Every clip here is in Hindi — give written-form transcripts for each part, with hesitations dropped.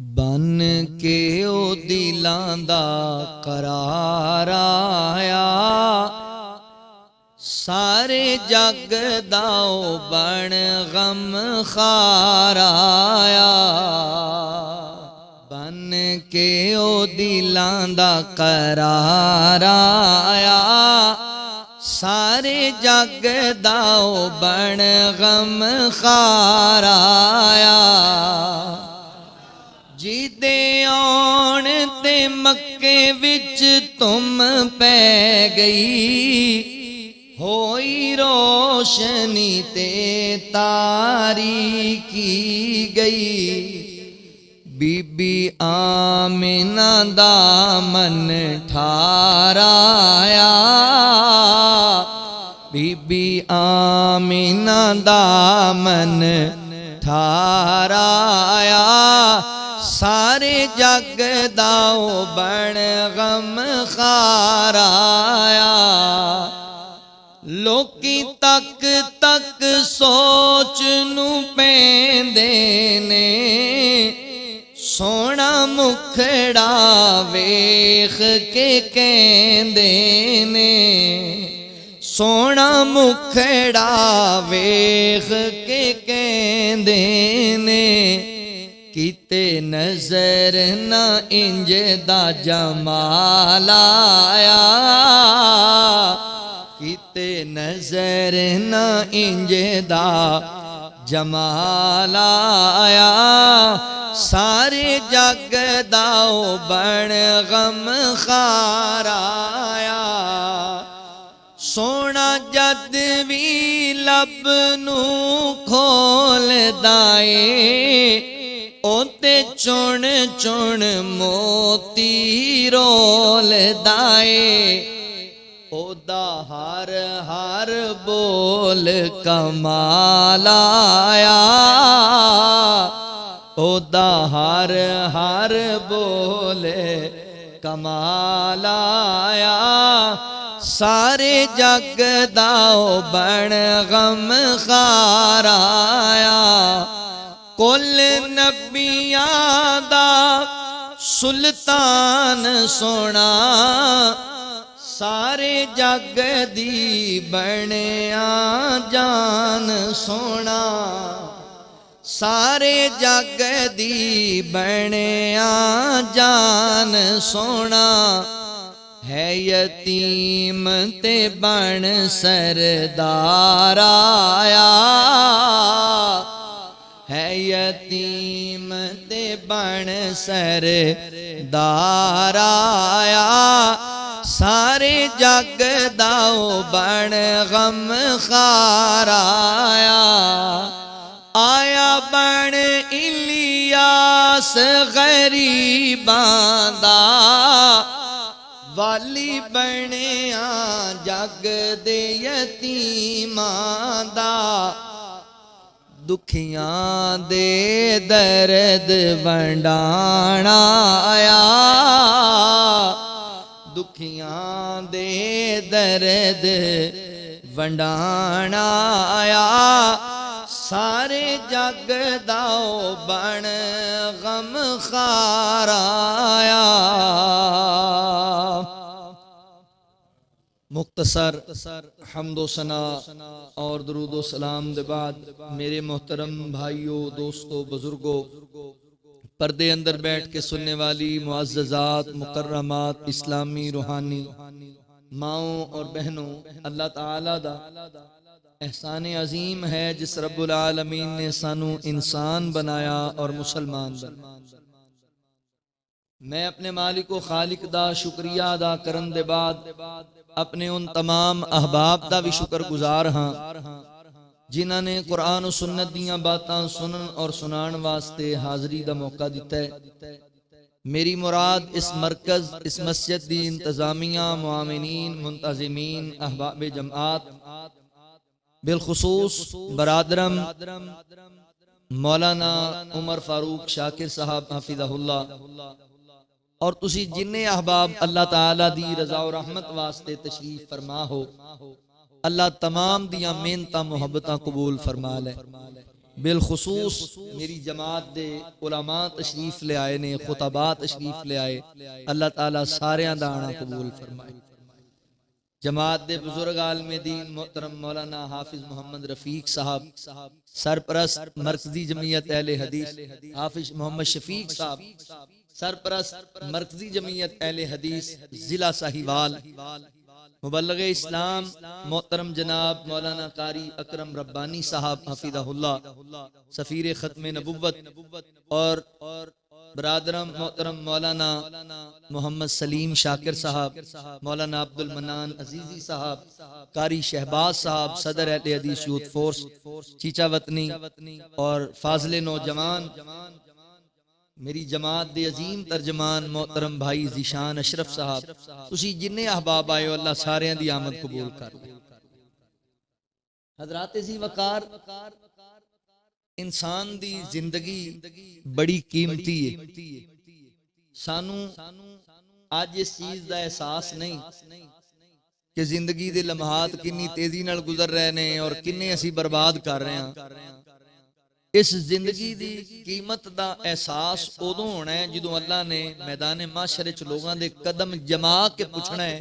बन के ओ दिलां दा करार आया, सारे जग दा ओ बन गम खार आया। बन के ओ दिलां दा करार आया, सारे जग दा ओ बन गम खार आया। जिदे आउण ते मक्के विच तुम पै गई, होई रोशनी ते तारीकी गई। बीबी आमिना दा मन ठाराया, बीबी आमिना दा मन ठाराया। सारे जग दा ओ बन गम खार आया। लोकी तक तक सोच नू पैंदे ने, सोना मुखड़ा वेख के कहंदे ने। सोना मुखड़ा वेख के कहंदे ने, किते नजर ना इंज दा जमाल आया। किते नजर ना इंज दा जमाल आया। सारे जग दा ओ बन गम खार आया। सोना जद भी लब नू खोलदा ए, ओते चुन चुन मोती रोलदा ए। ओदा हर हर बोल कमाल आया। ओदा हर हर बोल कमाल आया। सारे जग दा ओ बन गम खार आया। कुल नबियां दा सुल्तान सोना, सारे जग दी बनिया जान सोना। सारे जग दी बनिया जान सोना। है यतीम ते बन सरदार आया। है यतीम ते बन सरदार आया। सारे जग दा ओ बन गम खार आया। आया बन इलियास गरीबां दा, वाली बनिया जग दे यतीमां दा। दुखियां दे दर्द वंडाणा आया। दुखियां दे दर्द वंडाणा आया। सारे जग दा ओ बन गम खार आया। मुख्तसर हम्दो सना और दरूदो सलाम दे बाद मेरे मोहतरम भाइयों, दोस्तों, बुजुर्गों, पर्दे अंदर बैठ के सुनने वाली मुअज़्ज़ज़ात, मुकर्रमात, इस्लामी रूहानी माओं और बहनों, अल्लाह ताला दा एहसान अजीम है जिस रब्बुल आलमीन ने सानू इंसान बनाया और मुसलमान बनाया। मैं अपने मालिक व खालिक दा शुक्रिया अदा करन दे बाद अपने उन तमाम अहबाब दा भी शुक्रगुजार हाँ जिन्हां ने कुरान और सुन्नत दियां बातां सुनन और सुनान वास्ते हाजरी दा मौका दिता है। मेरी मुराद इस मरकज, इस मस्जिद दी इंतजामिया, मुआमिनीन, मुंतजिमीन, अहबाब जमात, बिलखुसूस बरादरम मौलाना उमर फारूक शाकिर साहब हाफिज़हुल्लाह और तुसी जिन्ने अहबाब अल्लाह ताला दी रजा और रहमत वास्ते तशरीफ फरमा हो, अल्लाह तमाम दियां मेहनतां मुहब्बतां कबूल फरमा ले। बिलखुसूस मेरी जमात दे उलमा तशरीफ ले आए ने, खुतबा तशरीफ ले आए। अल्लाह ताला सारियां दा आना कबूल फरमाए। जमात दे बुजुर्ग आलमे दीन मोहतरम मौलाना हाफिज मोहम्मद रफीक साहब, सरपरस्त मरकजी जमीयत अहले हदीस हाफिज मोहम्मद शफीक साहब, सरपरस्त मरकजी जमीयत अहले हदीस जिला साहिवाल, मुबल्लिग इस्लाम मोहतरम जनाब मौलाना कारी अकरम रब्बानी साहब हफिज़हुल्लाह, सफीर खत्म नबुव्वत, और बरादरम मोहतरम मौलाना मोहम्मद सलीम शाकिर साहब, मौलाना अब्दुल मन्नान अजीजी साहब, कारी शहबाज साहब, सदर अहले हदीस यूथ फोर्स चीचा वतनी, और फाजिल नौजवान मेरी जमात दे अजीम तर्जमान मोहतरम भाई ज़ीशान अशरफ साहब, तुसी जिन्ने अहबाब आए हो अल्लाह सारियां दी आमद कबूल कर ले। हजरात जी वकार, इंसान दी जिंदगी बड़ी कीमती है। सानू आज इस चीज का एहसास नहीं कि जिंदगी दे लम्हात कितनी तेजी नाल गुजर रहे ने और किन्ने असी बर्बाद कर रहे हैं। इस जिंदगी दी कीमत दा एहसास उदों होना है जदों अल्लाह ने मैदान माशरे च लोगों दे कदम जमा के पूछना है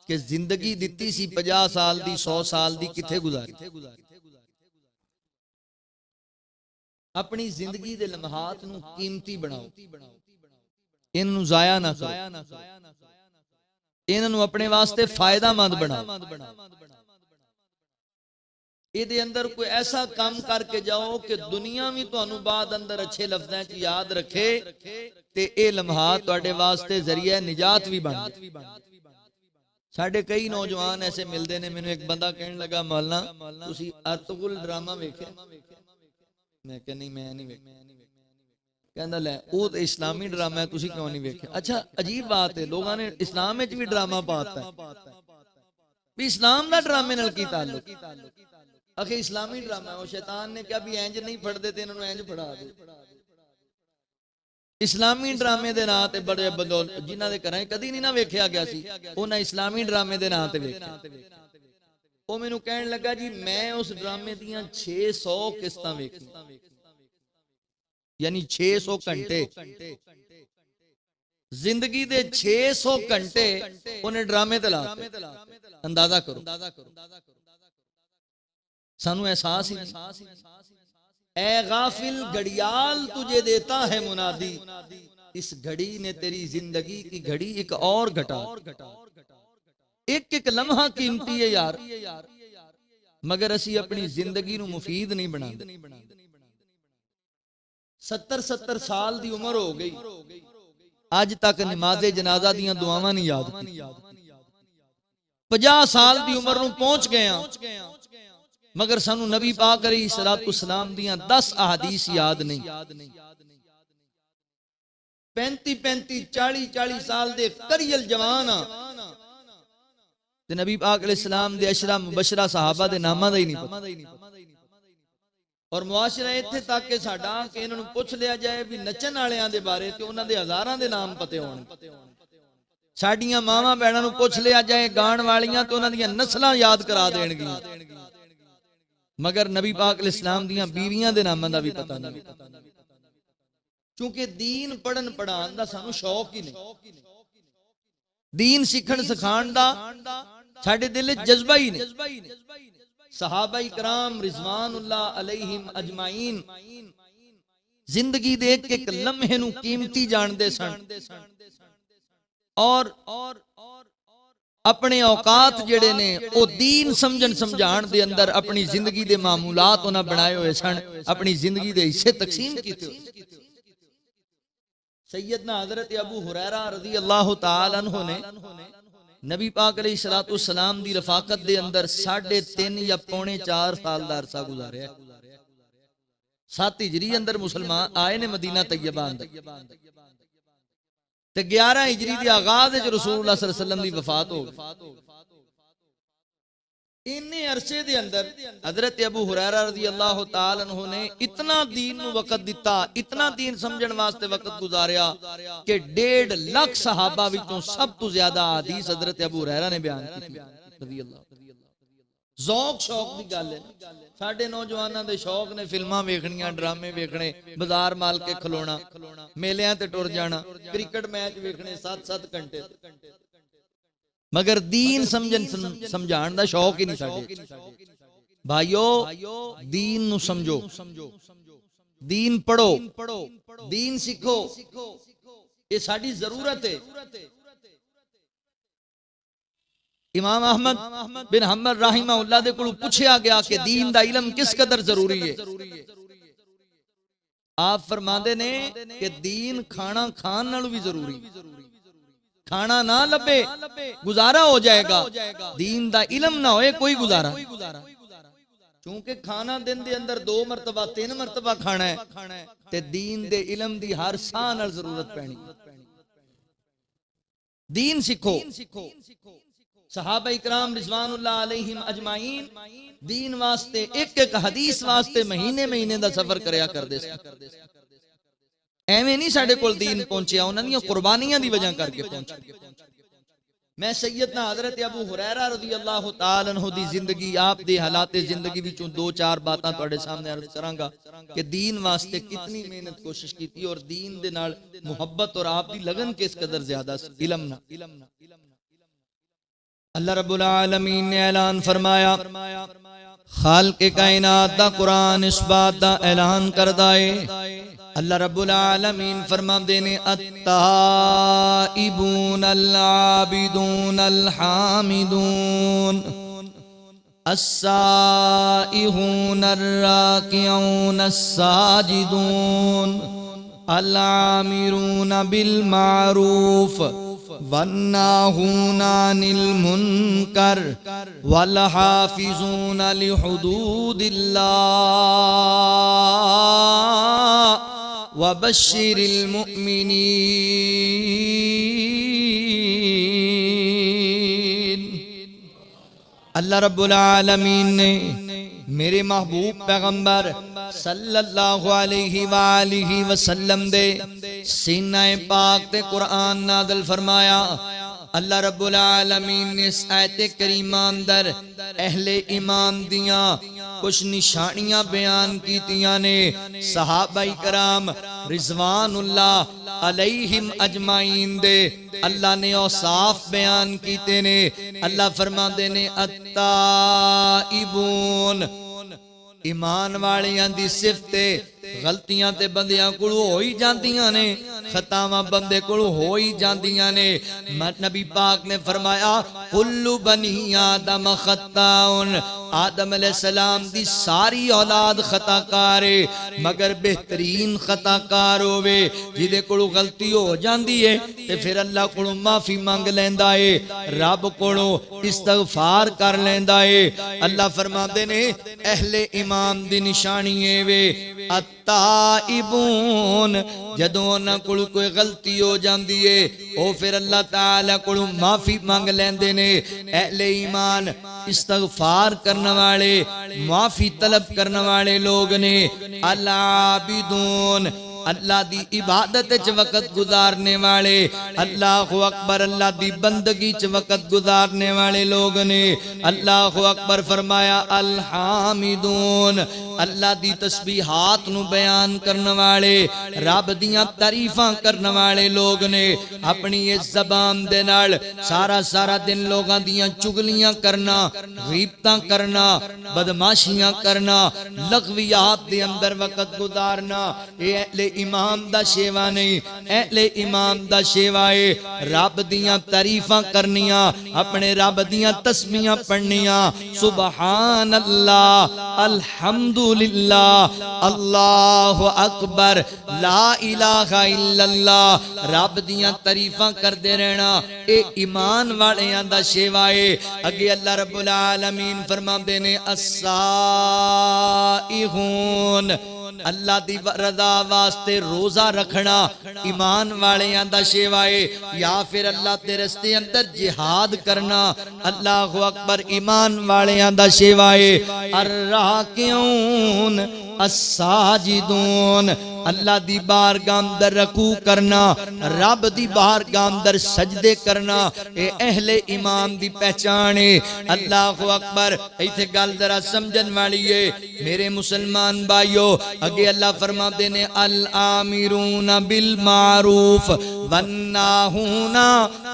कि जिंदगी दिती सी 50 साल दी 100 साल दी किथे गुजारी। अपनी जिंदगी दे लम्हात नू कीमती बनाओ, इन्हू जाया ना करो, इन्हू अपने वास्ते फायदामंद बनाओ। इहदे अंदर कोई ऐसा काम करके जाओ कि दुनिया भी तुहानू बाद अंदर अच्छे लफ्ज़ां च याद रखे ते ए लम्हात तुहाडे वास्ते जरिया निजात भी बन जाए। साडे कई नौजवान ऐसे मिलते ने, मैनू एक बंदा कहने लगा मौलाना तुसी अर्तुगरुल ड्रामा वेखिया? मैं कहा नहीं मैं नहीं वेखिया। कहंदा लै वो तो इस्लामी ड्रामा है, तुसी क्यों नहीं वेखिया? अच्छा अजीब बात है, लोगों ने इस्लाम में भी ड्रामा पाता है भी इस्लाम का ड्रामे नाल की ताल्लुक? आखिर इस्लामी ड्रामा है, वो शैतान ने क्या भी इंज नहीं फड़ते थे इन्होंने इंज फड़ा दे। इस्लामी ड्रामे दे नाम ते बड़े बंदोल जिन्हां दे घरां कदी नहीं ना वेखिया गया सी, उन्हां इस्लामी ड्रामे दे नाम ते वेखिया। वो मैनू कहने लगा जी मैं उस ड्रामे दियां 600 किस्तां वेखी, यानी 600 घंटे, जिंदगी दे 600 घंटे उन्हें ड्रामे ते लाते। अंदाजा करो, सानू एहसास ही नहीं। ए गाफिल घड़ियाल तुझे देता है मुनादी, इस घड़ी ने तेरी जिंदगी की घड़ी एक और घटा। एक एक लम्हा कीमती है यार, मगर असी अपनी जिंदगी नू मुफीद नहीं बनाते। 70-70 साल दी उम्र हो गई, अज तक नमाजे जनाजा दियां दुआवां नहीं याद की। 50 साल दी उम्र नू पहुंच गए मगर सानू नबी पाक अलैहिस्सलाम दियां 10 अहादीस याद नहीं। 35-35 40-40 साल दे करियल जवान ते नबी पाक अलैहिस्सलाम दे अशरा मुबशरा सहाबा दे नामां दा ही नहीं पता। और मुआशरा इत्थे तक के साडा कि इन्हां नूं पुछ लिया जाए भी नचन वालियां दे बारे ते उन्हां दे हज़ारां दे नाम पते होणगे। साडियां मावां भैणां नूं पुछ लिया जाए गाण वालियां ते उन्हां दियां नस्लां याद करा देणगियां, मगर नबी पाक अलैहिस्सलाम दियां बीवियां दे नामां दा भी पता नहीं। क्योंकि दीन पढ़न पढ़ान दा सानू शौक ही नहीं, दीन सीखण सिखाण दा साडे दिल विच जज्बा ही नहीं। सहाबा इकराम रिजवानुल्लाह अलैहिम अजमाइन जिंदगी दे एक एक लम्हे नू कीमती जानदे सन और अपने औकात जेड़े ने ओ दीन समझन समझाण दे अंदर अपनी जिंदगी दे मामूलात उन्हां बनाए हुए सन, अपनी जिंदगी दे हिस्से तकसीम कीते। सैयदना हजरत अबू हुरैरा रज़ी अल्लाह तआला अन्हु ने नबी पाक अलैहिस्सलातु वस्सलाम दी रफाकत दे अंदर 3.5 या पौने 4 साल दा अरसा गुजारिया। 7 हिजरी अंदर मुसलमान आए ने मदीना तैयबा अंदर ते 11 हिजरी दी आगाज विच रसूलुल्लाह सल्लल्लाहु अलैहि वसल्लम दी वफात हो गई। इन्ने अरसे दे अंदर हजरत अबू हुरैरा रज़ी अल्लाह तआला अन्हु ने इतना दीन नू वक्त दिता, इतना दीन समझण वास्ते वक्त गुजारिया कि 1.5 लाख सहाबा विचों सब तो ज्यादा हदीस हजरत अबू हुरैरा ने बयान की रज़ी अल्लाह। ਜ਼ੌਕ ਸ਼ੌਕ ਦੀ ਗੱਲ ਹੈ। ਸਾਡੇ ਨੌਜਵਾਨਾਂ ਦੇ ਸ਼ੌਕ ਨੇ ਫਿਲਮਾਂ ਵੇਖਣੀਆਂ, ਡਰਾਮੇ ਵੇਖਣੇ, ਬਾਜ਼ਾਰ ਮਾਲ ਕੇ ਖਲੋਣਾ, ਮੇਲਿਆਂ ਤੇ ਟੁਰ ਜਾਣਾ, ਕ੍ਰਿਕਟ ਮੈਚ ਵੇਖਣੇ 7-7 ਘੰਟੇ, मगर दीन समझाण दा शौक ही नहीं साडे। भाइयों दीन नु समझो, दीन पढ़ो, दीन सीखो, ये साडी जरूरत है। इमाम अहमद बिन हंबल राहिमहुल्लाह दे कोलों पूछया गया कि दीन दा इल्म किस कदर जरूरी है। आप फरमांदे ने कि दीन खाना खान नालों भी जरूरी, खाना ना लबे गुजारा हो जाएगा, दीन दा इल्म ना होए कोई गुजारा। क्योंकि खाना दिन दे अंदर 2 मरतबा 3 मरतबा खाना है, ते दीन दे इल्म दी हर साह नाल जरूरत पैनी। दीन सीखो। सहाबा इकराम रिजवानुल्लाह अलैहिम अजमाइन दीन वास्ते एक एक हदीस वास्ते महीने महीने दा सफर करया करदे सी। एवें नहीं साडे कोल दीन पहुंचिया, उन्हां दी कुर्बानियां दी वजह करके पहुंचा। मैं सैयदना हजरत अबू हुरैरा रज़ियल्लाहु ताला अन्हु दी जिंदगी, आप दे हालात जिंदगी विचों 2-4 बातां तुहाडे सामने अर्ज करांगा कि दीन वास्ते कितनी मेहनत कोशिश कीती और दीन दे नाल मुहब्बत और आप दी लगन किस कदर ज्यादा सी। इल्म ना अल्लाह रब्बुल आलमीन ने ऐलान फरमाया, खालिक़े कायनात दा कुरान इस बात दा ऐलान करदा है। अल्लाह रब्बुल आलमीन फरमांदे ने अत्ताइबून अल-आबिदून अल-हामिदून अस्साइहून अर्राकिऊन अस्साजिदून अल-आमिरून बिल मारूफ वन्नाहूना अनिल मुनकर वल हाफिजून लिहुदूदिल्लाह वबश्शिरिल मुमिनीन। अल्लाह रब्बुल आलमीन ने मेरे महबूब पैगंबर सल्लल्लाहु अलैहि वालिहि वसल्लम दे सीना पाक ते कुरान नाज़िल फरमाया। अल्लाह रब्बुल आलमीन ने इस आयत करीमा अंदर अहले ईमान दियां कुछ निशानियां बयान कीतियां ने। सहाबा इकराम रिजवानुल्लाह अलैहिम अजमाइन दे अल्लाह ने औसाफ बयान कीते ने। अल्लाह फरमांदे ने अत्ताइबून, ईमान वालियां दी सिफत, गलतियां ते बंदियां कोलों हो ही जांदियां ने, खतावां बंदे कोलों हो ही जांदियां ने। नबी पाक ने फरमाया कुल्लु बनी आदम खत्ताउन, आदम अलैहिस्सलाम दी सारी औलाद खताकार है, मगर बेहतरीन खताकार होवे जिदे कोलों गलती हो जांदी है ते फिर अल्लाह कोलों माफी मांग लैंदा है, रब कोलों इस्तगफार कर लैंदा है। अल्लाह फरमाते ने अहले ईमान दी निशानी है वे अत्ताइबून, जदों उन्हां कोलों कोई गलती हो जांदी है ओ फिर अल्लाह ताला कोलों माफी मांग लैंदे ने। अहले ईमान इस्तगफार करने वाले, माफी तलब करने वाले लोग ने। अल-आबिदून, अल्लाह दी इबादत च वक्त गुजारने वाले, अल्लाहु अकबर, अल्लाह दी बंदगी च वक्त गुजारने वाले लोग ने। अल्लाहु अकबर फरमाया अल-हामिदून, अल्लाह दी तस्बीहात नु बयान करने वाले, रब दियां तारीफां करने वाले लोग ने। अपनी इस ज़बान दे नाल सारा सारा दिन लोगां दियां चुगलियां करना, गीबतां करना, बदमाशियां करना, लग़वियात दे अंदर वक्त गुजारना, ये इमाम दा शेवा नहीं, अहले इमाम दा शेवा है। रब दियां तारीफां करनियां, अपने रब दियां तस्बीहां पढ़नियां, सुबहान अल्लाह, अल्हम्दुलिल्लाह, अल्लाहु अकबर, ला इलाहा इल्लल्लाह, रब दियां तारीफां करदे रहना, ए ईमान वालियां दा शेवा है। अगे अल्लाह रब्बुल आलमीन फरमांदे ने अस्साइहून, अल्लाह दी रज़ा वास्ते रोजा रखना ईमान वालियां दा शेवा है। या फिर अल्लाह दे रस्ते अंदर जिहाद करना, अल्लाहु अकबर, ईमान वालियां दा शेवा है। अर्राकिऊन अस्साजिदून, अल्लाह दी बारगाह अंदर रकू करना, रब दी बारगाह अंदर सजदे करना, ए अहले ईमान दी पहचान है। अल्लाहु अकबर। इत्थे गल जरा समझन वाली है मेरे मुसलमान भाइयों। अगे अल्लाह फरमाते ने अल आमिरूना बिल मारूफ वन्नाहूना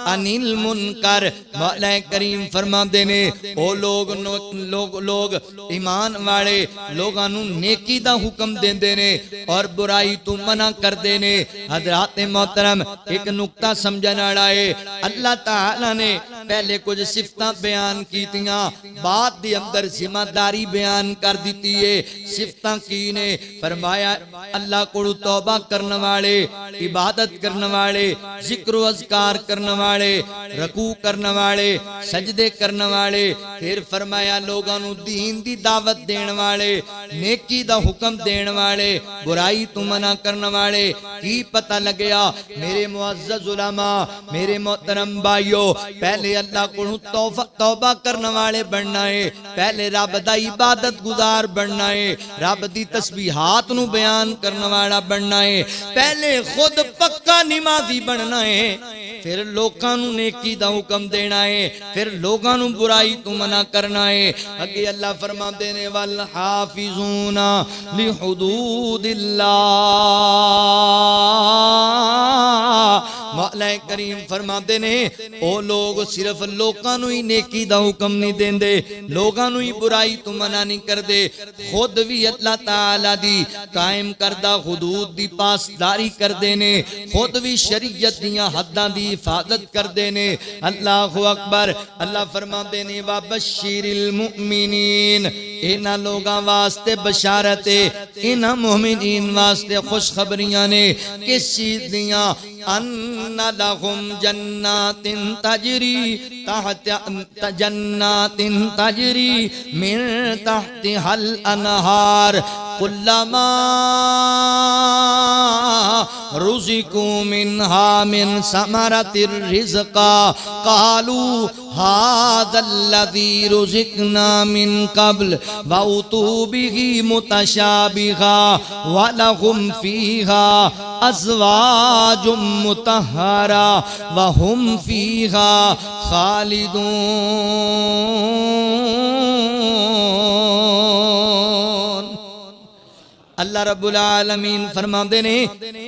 अनिल मुनकर। मौला करीम फरमाते ने ओ लोग ईमान वाले लोगां नू नेकी दा हुक्म देंदे ने और बुराई तो मना करदे ने। हज़रात मोहतरम एक नुक्ता समझण वाला है। अल्लाह ताला ने पहले कुछ सिफतां बयान कीतियां, बाद दे अंदर जिम्मेदारी बयान कर दी है। सिफतां की ने? फरमाया अल्लाह को तौबा करने वाले, इबादत करने वाले, जिक्र अज़कार करने वाले, रकू करने वाले, सजदे करने वाले। फिर फरमाया लोगों नू दीन दी दावत देने वाले, नेकी दा हुक्म देने वाले, बुराई तो मना करने वाले। की पता लग गया मेरे मुअज़्ज़ज़ उलमा, मेरे मोहतरम भाइयों, पहले अल्लाह को तौबा करने वाले बनना है, पहले रब दा इबादत गुजार बनना है, रब दी तस्बीहात नू बयान करने वाला बनना है, पहले खुद पक्का नमाजी बनना है, फिर लोकां नू नेकी दा हुक्म देना है, फिर लोगां नू बुराई तो मना करना है। अगे अल्लाह फरमाते ने वल हाफिजूना लिहुदूदिल्लाह। मौला करीम फरमाते ने ओ लोग सिर्फ लोकां नू ही नेकी दा हुक्म नहीं देंदे, लोगां नू ही बुराई तो मना नहीं करदे, खुद भी अल्लाह ताला दी कायम करदा हुदूद दी पासदारी करदे ने, खुद भी शरीयत दियां हद्दां दी हिफाजत करदे ने। अल्लाहु अकबर। अल्लाह फरमाते ने वा बशीरिल मुमिनीन, इन्हां लोगां वास्ते बशारत है, इन्हां मुमिनीन वास्ते खुशखबरियां ने। किस चीज दियां? अन्ना लहुम जन्नातिन तजरी मिन तहतिहल अनहार कुल्लमा रुज़िकू मिन्हा मिन समरतिर रिज़्क़ा क़ालू हाज़ल्लज़ी रुज़िक़ना मिन क़ब्ल व उतू बिही मुतशाबिहा व लहुम फ़ीहा अज़वाजुम मुतहहरा व हुम फ़ीहा ख़ालिदून। अल्लाह रब्बुल आलमीन फरमाते ने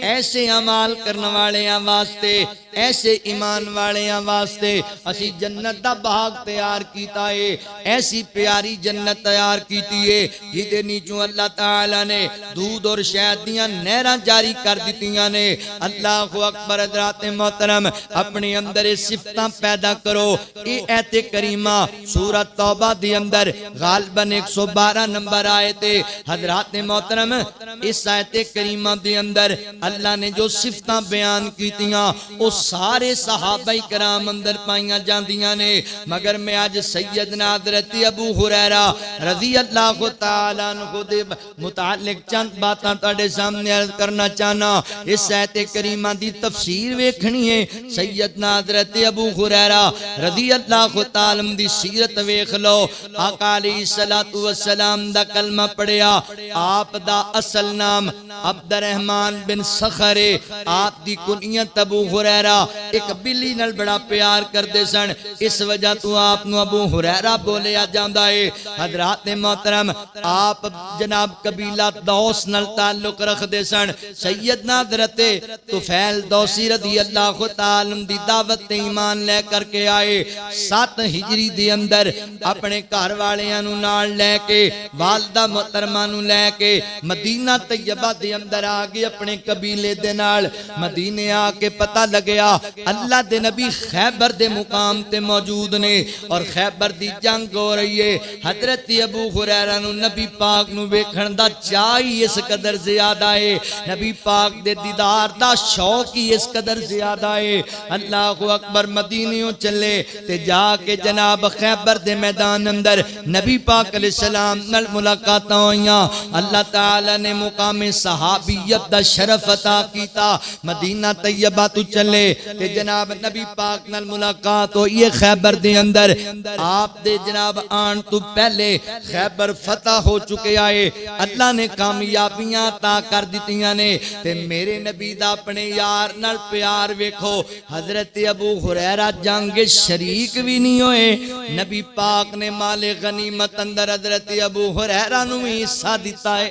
ऐसे अमाल करने वाले वास्ते, ऐसे ईमान वाले वास्ते असी जन्नत दा बाग तैयार कीता है, ऐसी प्यारी जन्नत तैयार कीती है जिहदे नीचों अल्लाह ताला ने दूध और शहद दियां नहरां जारी कर दित्तियां ने। अल्लाहु अकबर। हज़रात मोहतरम अपने अंदर ये सिफतां पैदा करो। ये आयत करीमा सूरत तौबा दे अंदर गालिबन 112 नंबर आयत है। हज़रात मोहतरम इस आयत करीमा दे अंदर अल्लाह ने जो सिफतां बयान कीतियां वो सारे सहाबा कराम अंदर पाइया जांदियां ने, मगर मैं आज सैयदना हज़रत अबू हुरैरा रज़ी अल्लाह तआला अन्हु दे मुतालिक चंद बातां तुहाडे सामने अर्ज करना चाहना। इस आयत करीमा दी तफसीर वेखनी है। सैयदना हज़रत अबू हुरैरा रज़ी अल्लाह तआला दी सीरत वेख लो। आका अलैहिस्सलातु वस्सलाम दा कलमा पढ़िया। आप दा असल नाम अब्दुर्रहमान बिन सखर है, आप दी कुनियत अबू हुरैरा। एक बिल्ली नाल बड़ा प्यार करते सन, इस वजह तो आप अबू हुरैरा बोलिया जाता है। हज़रात मोहतरम आप जनाब कबीला दौस नाल ताल्लुक रखते सन। सैयदना हज़रत तुफैल दौसी रज़ी अल्लाह तआला दी दावत ते ईमान ले करके आए। 7 हिजरी दे अंदर अपने घर वालियां नू नाल लेके, वालदा मोहतरमा नू लेके मदीना तैयबा दे अंदर आ गए अपने कबीले दे नाल। मदीने आके पता लगे अल्लाह दे नबी खैबर दे मुकाम ते मौजूद ने और खैबर दी जंग हो रही है। हज़रत अबू हुरैरा नू नबी पाक नू वेखण दा चाह ही इस कदर ज़्यादा है, नबी पाक दे दीदार दा शौक ही इस कदर ज़्यादा है। अल्लाहु अकबर। मदीनियों चले ते जाके जनाब खैबर दे मैदान अंदर नबी पाक अलैहिस्सलाम नाल मुलाकातां होईयां। अल्लाह ताला ताला ने मुकामे सहाबियत दा शरफ अता कीता। मदीना तैयबा तू चले ते जनाब नबी पाक नाल मुलाकात होई है खैबर दे अंदर। आप दे जनाब आन तो पहले खैबर फतह हो चुके आए। अल्लाह ने कामयाबियां अता कर दित्तियां ने ते मेरे नबी दा अपने यार नाल प्यार वेखो। हजरत अबू हुरैरा जंग शरीक भी नहीं होए, नबी पाक ने माले गनीमत अंदर हजरत अबू हुरैरा नूं भी हिस्सा दिता है।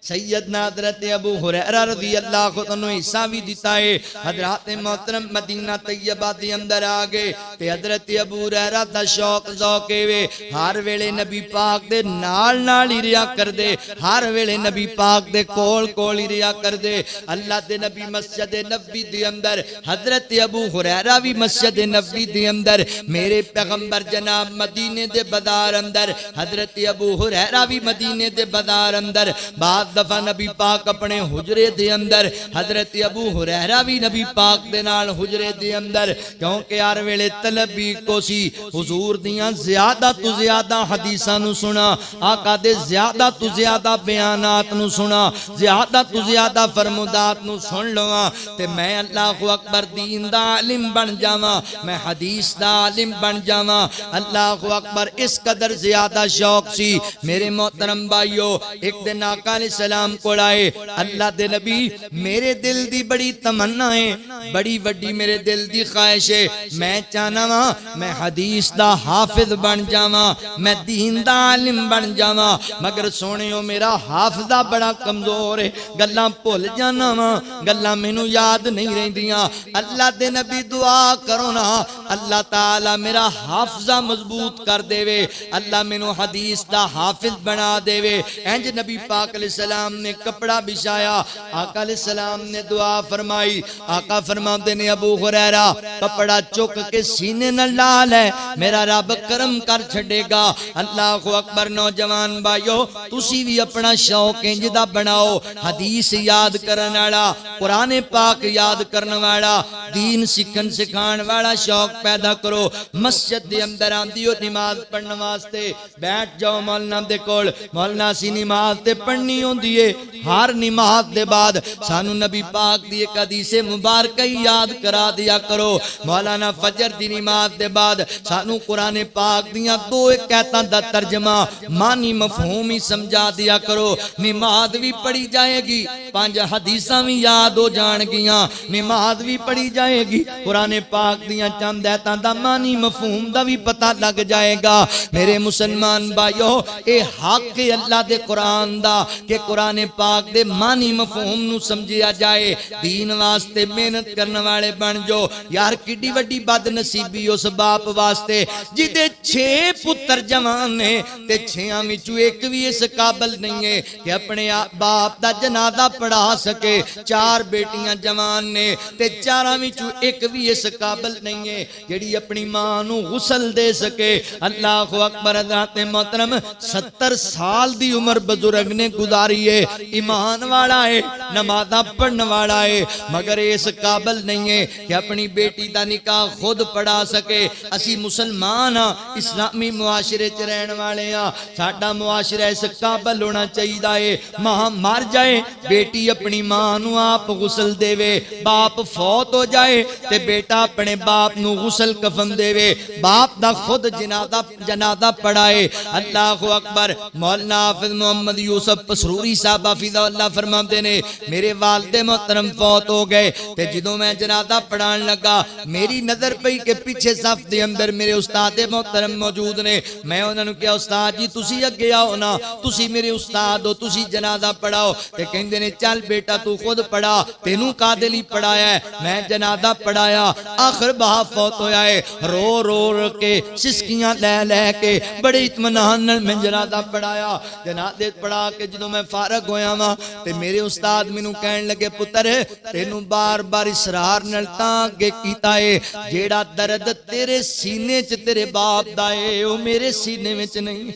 सैयदना हजरत अबू हुरैरा रज़ी अल्लाह अन्हु हिस्सा भी दिता है। हजरत मोहतरम मदीना तैयबा दे अंदर आ गए ते हजरत अबू हुरैरा दा शौक ज़ौक वे हर वेले नबी पाक दे नाल नाल ही रिया कर दे, हर वेले नबी पाक दे कोल कोल ही रिया कर दे। अल्लाह दे नबी मस्जिद नबवी दे अंदर, हजरत अबू हुरैरा भी मस्जिद नबवी दे अंदर, मेरे पैगंबर जनाब मदीने दे बाजार अंदर, हजरत अबू हुरैरा भी मदीने दे बाजार अंदर। बाद दफा नबी पाक अपने हुजरे दे अंदर, हजरत अबू हुरैरा भी नबी पाक दे नाल हुजरे दे अंदर, क्योंकि हर वेले तलब भी को सी हुजूर दियां ज्यादा तो ज्यादा हदीसां नु सुना, आका दे ज्यादा तो ज्यादा बयानात नु सुना, ज्यादा तो ज्यादा फरमुदात नु सुन लवा ते मैं अल्लाह अकबर दीन दा आलिम बन जावा, मैं हदीस दा आलिम बन जावा। अल्लाह अकबर इस कदर ज्यादा शौक सी मेरे मोहतरम भाइयों। एक दिन आका सलाम को आए, अल्लाह दे नबी मेरे दिल दी बड़ी तमन्ना है, बड़ी वड्डी मेरे दिल दी ख्वाहिश है, मैं चाहना वा मैं हदीस दा हाफिज बन जावा, मैं दीन दा आलिम बन जावा, मगर सोनियो मेरा हाफजा बड़ा कमजोर है, गल्लां भुल जाना वा, गल्लां मैनू याद नहीं रहिंदियां। अल्लाह दे नबी दुआ करो ना अल्लाह ताला मेरा हाफजा मजबूत कर देवे, अल्लाह मैनू हदीस दा हाफिज बना देवे। इंज नबी पाक सलाम ने कपड़ा बिछाया, आका सलाम ने दुआ फरमाई। आका फरमाते ने अबू हुरैरा कपड़ा चुक के सीने न ला ले, मेरा रब करम कर छड़ेगा। अल्लाह अकबर। नौजवान भाइयों तुसी भी अपना शौक इंज दा बनाओ, हदीस याद करने वाला, कुरान पाक याद करने वाला, दीन सीखन सिखाने वाला शौक पैदा करो। मस्जिद दे अंदर आंदी हो नमाज पढ़ने वास्ते बैठ जाओ मौलना दे कोल, मौलना सी नमाज ते पढ़नी होंदी है, हर नमाज दे बाद सानू नबी पाक दी एक हदीस मुबारक याद करा दिया करो। मौलाना फजर दी नमाज दे बाद सानू कुरान पाक दियां दो आयतां दा तर्जमा मानी मफहूम ही समझा दिया करो। नमाज भी पढ़ी जाएगी, पांच हदीसां भी याद हो जाणगियां, नमाज भी पढ़ी जाएगी, कुरान पाक दियां चंद आयतां दा मानी मफहूम दा भी पता लग जाएगा। मेरे मुसलमान भाइयों ए हक है अल्लाह दे कुरान दा कि कुरान पाक दे मानी मफहूम नु समझिया जाए, दीन वास्ते मेहनत करने वाले बन जो। यार किड्डी वड्डी बदनसीबी उस बाप वास्ते जिदे 6 पुत्र जवान ने ते 6 विचों एक भी इस काबिल नहीं है कि अपने बाप दा जनाजा पढ़ा सके। 4 बेटियां जवान ने ते 4 विचों एक भी इस काबिल नहीं है जेड़ी अपनी मां नु गुसल दे सके। अल्लाह अकबर। हज़रत मोहतरम 70 साल दी उम्र बुजुर्ग ने गुजारी है, ईमान वाला है, नमाज़ां पढ़ने वाला है, मगर इस काबिल नहीं है कि अपनी बेटी का निकाह खुद पढ़ा सके। असी मुसलमान हाँ, इस्लामी मुआशरे च रहने वाले हाँ, साडा मुआशरा इस काबिल होना चाहिए है। मां मर जाए बेटी अपनी मां नू आप गुसल देवे, बाप फौत हो जाए ते बेटा अपने बाप नू गुसल कफन देवे, बाप दा खुद जनाजा पढ़ाए। अल्लाह अकबर। मौलाना हाफिज मोहम्मद यूसुफ पसरूरी साहब हाफिज़हुल्लाह फरमाते ने मेरे वालिद मोहतरम फौत हो गए ते जदों मैं जनाजा पढ़ान लगा मेरी नजर पई कि पीछे सफ दे अंदर मेरे उस्ताद मोहतरम मौजूद ने। मैं उन्होंने कहा उस्ताद जी तुसी अगे आओ ना, तुसी मेरे उस्ताद हो, तुसी जनाजा पढ़ाओ। ते कहंदे ने चल बेटा तू खुद पढ़ा, तेनू कादे लई पढ़ाया है। मैं जनाजा पढ़ाया, आखिर बहा फौत होया है। रो रो के सिसकियां लै के बड़े इत्मीनान नाल मैं जनाजा पढ़ाया। जनाजे पढ़ा के जदों मैं फारग होया वा ते मेरे उस्ताद मैनू कहन लगे पुत्र तेनू बार बार इसरार नाल तां अगे कीता है, जेड़ा दर्द तेरे सीने च तेरे बाप दा है ओ मेरे सीने विच नहीं।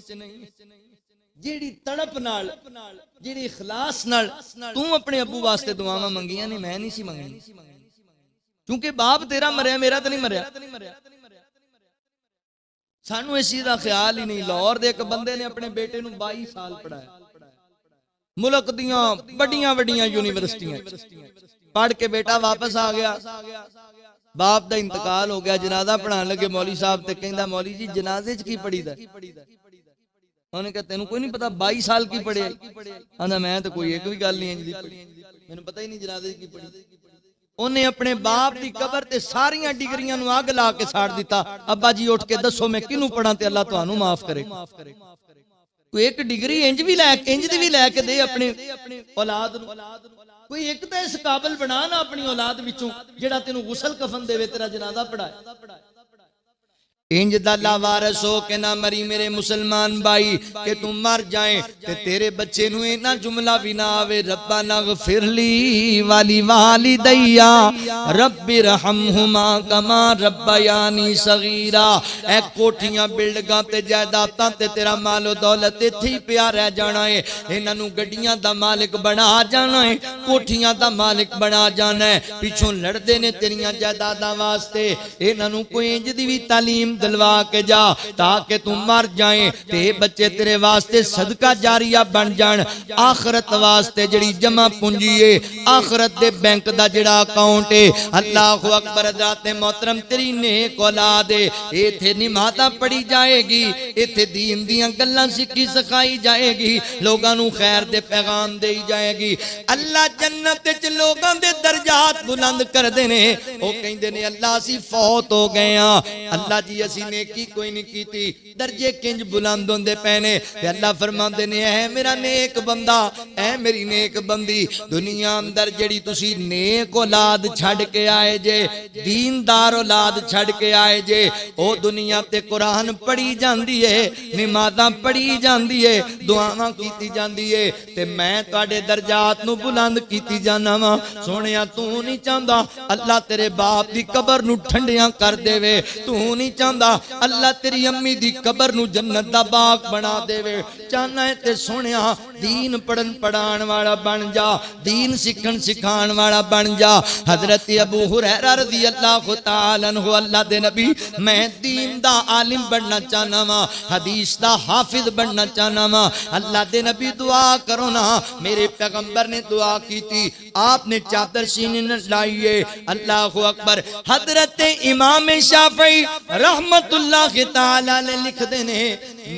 जेड़ी तड़प नाल जेड़ी इखलास नाल तू अपने अबू वास्ते दुआवां मंगियां ने मैं नहीं सी मंगनी, क्योंकि बाप तेरा मरिया मेरा तो नहीं मरिया। सानू इस चीज का ख्याल ही नहीं। लाहौर दे एक बंदे ने अपने बेटे नू 22 साल पढ़ाया, मुल्क दियां बड़ियां बड़ियां यूनिवर्सिटियां पढ़ के बेटा वापस आ गया। बाप दा इंतकाल हो गया, जनाजा पढ़ाने लगे मौली साहब ते कहंदा मौली जी जनाजे च की पढ़ीदा? उन्हें कहा तेनू कोई नहीं पता 22 साल की पढ़े? आंदा मैं तो कोई एक भी गल नहीं इंज दी पढ़ी, मैनू पता ही नहीं जनाजे की पढ़ी। उन्हें अपने बाप की कबर ते सारियां डिग्रियां नू अग ला के साड़ दिता। अब्बा जी उठ के दसो मैं किनू पढ़ा ते अल्लाह तुहानू माफ करे। कोई एक डिग्री इंज भी लैके दे अपने औलाद नू, कोई एक तो इस काबिल बना ना अपनी औलाद विचों जेड़ा तेनू गुसल कफन देवे, तेरा जनाजा पढ़ाए। इंज दा लावारस हो के ना मरी मेरे मुसलमान भाई कि तू मर जाए ते तेरे बच्चे नू इना जुमला भी ना आवे रब्बाना गफिरली वाली वालिदैया रब्बिरहमहुमा कमा रब्बयानी सगीरा। ए कोठियां बिल्डिंगां ते जायदादां ते तेरा मालो दौलत इत्थे ही पिया रह जाना है। इन्हां नू गड्डियां दा मालिक बना जाना है, कोठियां दा मालिक बना जाना है। पिछों लड़दे ने तेरियां जायदादां वास्ते। इन्हां नू कोई इंज दी भी तालीम दिलवा के जा ताकि तू मर जाए ते बच्चे तेरे वास्ते सदका जारिया बन जान। आखरत वास्ते जड़ी जमा पूंजी है, आखरत दे बैंक दा जड़ा अकाउंट है। अल्लाहु अकबर हज़रात मोहतरम तेरी नेक औलाद है। इत्थे नमाज़ां पढ़ी जाएगी, इत्थे दीन दियां गल्लां सिखी सिखाई जाएगी, लोगां नू खैर दे पैगाम देई जाएगी। अल्लाह जन्नत विच लोगां दे दर्जात बुलंद करदे ने। ओ कहंदे ने अल्लाह असीं फौत हो गए हां, अल्लाह जी असीं नेकी कोई नहीं कीती, दर्जे किंज बुलंद होंदे पैने। ते अल्लाह फरमांदे ने ऐ मेरा नेक बंदा, ऐ मेरी नेक बंदी, दुनिया अंदर जेड़ी तुसी नेक औलाद छड़ के आए जे, दीनदार औलाद छड़ के आए जे, ओ दुनिया ते कुरान पढ़ी जांदी है, नमाज़ां पढ़ी जांदी है, दुआवां कीती जांदी है ते मैं तुहाडे दर्जात नू बुलंद कीती जाना वा। सोहणिया तू नहीं चाहंदा अल्लाह तेरे बाप दी कबर नू ठंडियां कर देवे, तू नहीं चाहंदा अल्लाह तेरी अम्मी दी कबर नू जन्नत दा बाग बना देवे। चाहना है ते सोहणिया दीन पढ़न पढ़ाण वाला बन जा, दीन सिखण सिखाण वाला बन जा। हजरत अबू हुरैरा रज़ी अल्लाह तआला अन्हु अल्लाह दे नबी मैं दीन दा आलिम बनना चाहना वा, हदीस दा हाफिज बनना चाहना वा। अल्लाह दे नबी दुआ करो ना, मेरे पैगंबर ने दुआ की थी, आपने चादर सीने न लाइए। अल्लाहु अकबर। हजरत इमाम शाफई रहमतुल्लाह तआला अलैह लिखदे ने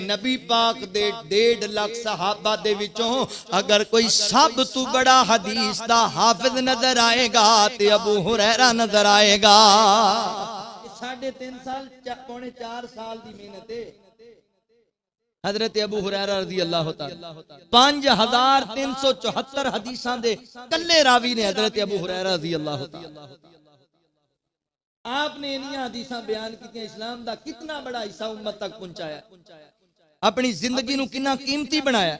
नबी पाक दे 1.5 लाख सहाबा दे विचों अगर कोई सब तू बड़ा हदीस दा हाफिज नजर आएगा ते अबू हुरैरा नजर आएगा। 3.5 साल पौने 4 साल दी मेहनत है। हजरत अबू हुरैरा रज़ी अल्लाह तआला 5374 हदीसां दे कल्ले रावी ने हजरत अबू हुरैरा रज़ी अल्लाह तआला। आपने इन्नियां हदीसां बयान कीतियां, इस्लाम दा कितना बड़ा हिस्सा उम्मत तक पहुंचाया, अपनी जिंदगी नू कितना कीमती बनाया।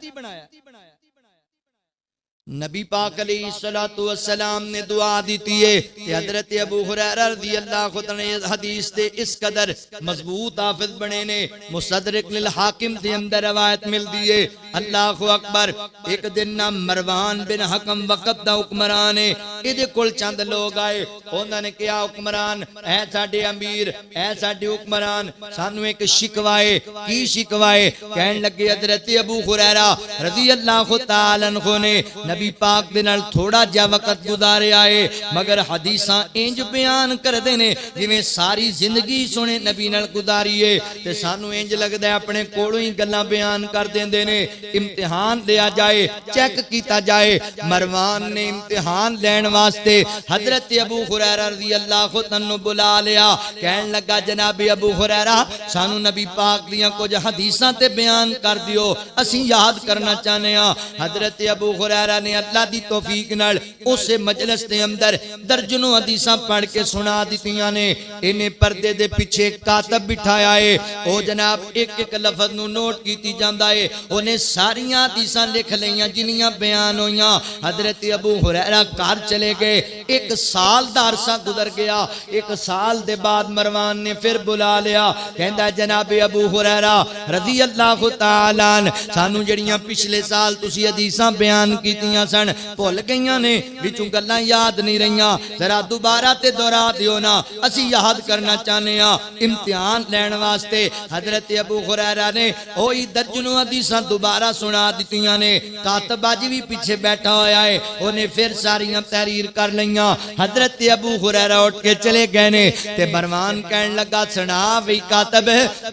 नबी पाक अलैहिस्सलातु वस्सलाम ने दुआ दी है कि हजरत अबू हुरैरा रज़ी अल्लाह तआला हदीस दे इस कदर मजबूत हाफिज बने ने। मुसद्दरिक लिल हाकिम दे अंदर रवायत मिलदी है। अल्लाहु अकबर। एक दिन ना मरवान बिन हकम वक्त दा हुक्मरान है, इहदे कोल चंद लोग आए, उन्हां ने कहा हुक्मरान ऐ साडे अमीर, ऐ साडे हुक्मरान, सानू एक शिकवा है। की शिकवा है? कहन लगे हजरत अबू हुरैरा रज़ी अल्लाह तआला अन्हु ने नबी पाक दे नाल थोड़ा जिहा वक्त गुजारिया है, मगर हदीसां इंज बयान करदे ने जिवें सारी जिंदगी सोने नबी नाल गुजारी है ते सानू इंज लगदा है अपने कोलों ही गल्लां बयान कर देंदे ने। इम्तिहान लिया जाए, चेक किया जाए। मरवान ने इम्तिहान लैण वास्ते हजरत अबू हुरैरा रज़ी अल्लाह तआला बुला लिया। कहन लगा जनाबे अबू हुरैरा सानू नबी पाक दियां कुछ हदीसां ते बयान कर दियो, असीं याद करना चाहते हैं। हजरत अबू हुरैरा ने अल्लाह दी तौफीक नाल उस मजलिस दे अंदर दर्जनों हदीसां पढ़ के सुना दित्तियां ने। इन्हें पर्दे दे पीछे कातब बिठाया है, ओ जनाब एक एक लफ्ज नू नोट कीती जांदा है। उन्हें सारियां हदीसां लिख लईयां जिन्नियां बयान होईयां। हजरत अबू हुरैरा घर चले गए। एक साल दा अरसा गुजर गया। एक साल दे बाद मरवान ने फिर बुला लिया। कहंदा जनाबे अबू हुरैरा रज़ी अल्लाह तआला अन्हु सानू जड़ियां पिछले साल तुसी हदीसां बयान कीतियां गईयां सन, भुल गईयां ने, विचों गल्लां याद नहीं रहियां। जरा दोबारा ते दोहरा दियो ना, असी याद करना चाहते हैं इम्तिहान लैण वास्ते। हजरत अबू हुरैरा ने ओही दर्जनों हदीसां दोबारा सुना दित्तियां ने। कातब अज भी पीछे बैठा होया है, उन्हें फिर सारियां तहरीर कर लईयां। हजरत अबू हुरैरा उठ के चले गए ने ते मरवान कहन लगा सुना भी कातब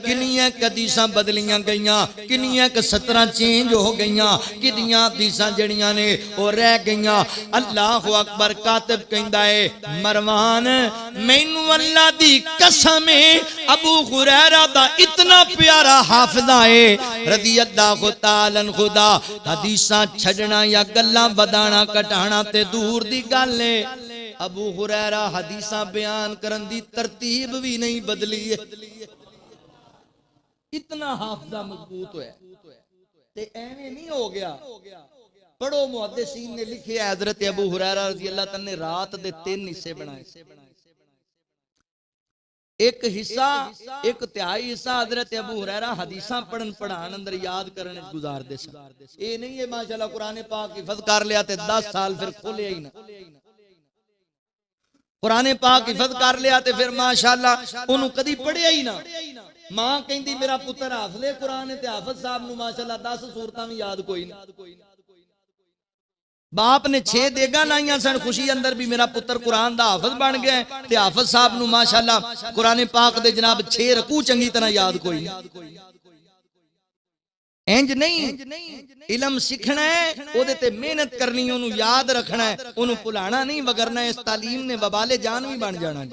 किनियां हदीसां बदलियां गईयां, किनियां सतरां चेंज हो गईयां, किनियां हदीसां जड़ियां ने वो रह गईयां। अल्लाह अकबर। कातब कहंदा है मरवान मैनू अल्लाह दी कसम है अबू हुरैरा दा इतना प्यारा हाफिजा है रज़ी अल्लाह तआला अन्हु दा, हदीसां छड़ना या गल्लां वधाना घटाना ते दूर दी गल है। अबू हुरैरा हदीसां बयान करन दी तरतीब भी नहीं बदली है, इतना हाफिजा मजबूत होया। ते एवें नहीं हो गया। पढ़ो मुहद्दिसीन ने लिखे हजरत अबू हुरैरा रज़ी अल्लाह तआला ने रात दे 3 हिस्से बनाए। एक हिस्सा, एक तिहाई हिस्सा हजरत अबू हुरैरा हदीसां पढ़न पढ़ान अंदर याद करने गुजारदे सन। ये नहीं है माशाअल्लाह कुरान पाक हिफज कर लिया ते 10 साल फिर खोलिया ही ना। कुरान पाक हिफज कर लिया ते फिर माशाअल्लाह ओनू कदी पढ़िया ही ना। मां कहंदी मेरा पुत्र हाफिज़े कुरान ते हाफिज साहब नू माशाअल्लाह 10 सूरतां भी याद कोई नहीं। बाप ने 6 देगा लाइया सन खुशी अंदर भी मेरा पुत्र कुरान दा हाफिज बन गया है, ते हाफिज साहब नू माशाअल्लाह कुरान पाक दे जनाब 6 रकू चंगी तरह याद कोई नहीं। इंज नहीं, इलम सीखना है ओदे ते मेहनत करनी, ओनू याद रखना है, ओनू भुलाना नहीं, वगरना इस तालीम ने वबाले जान भी बन जाना।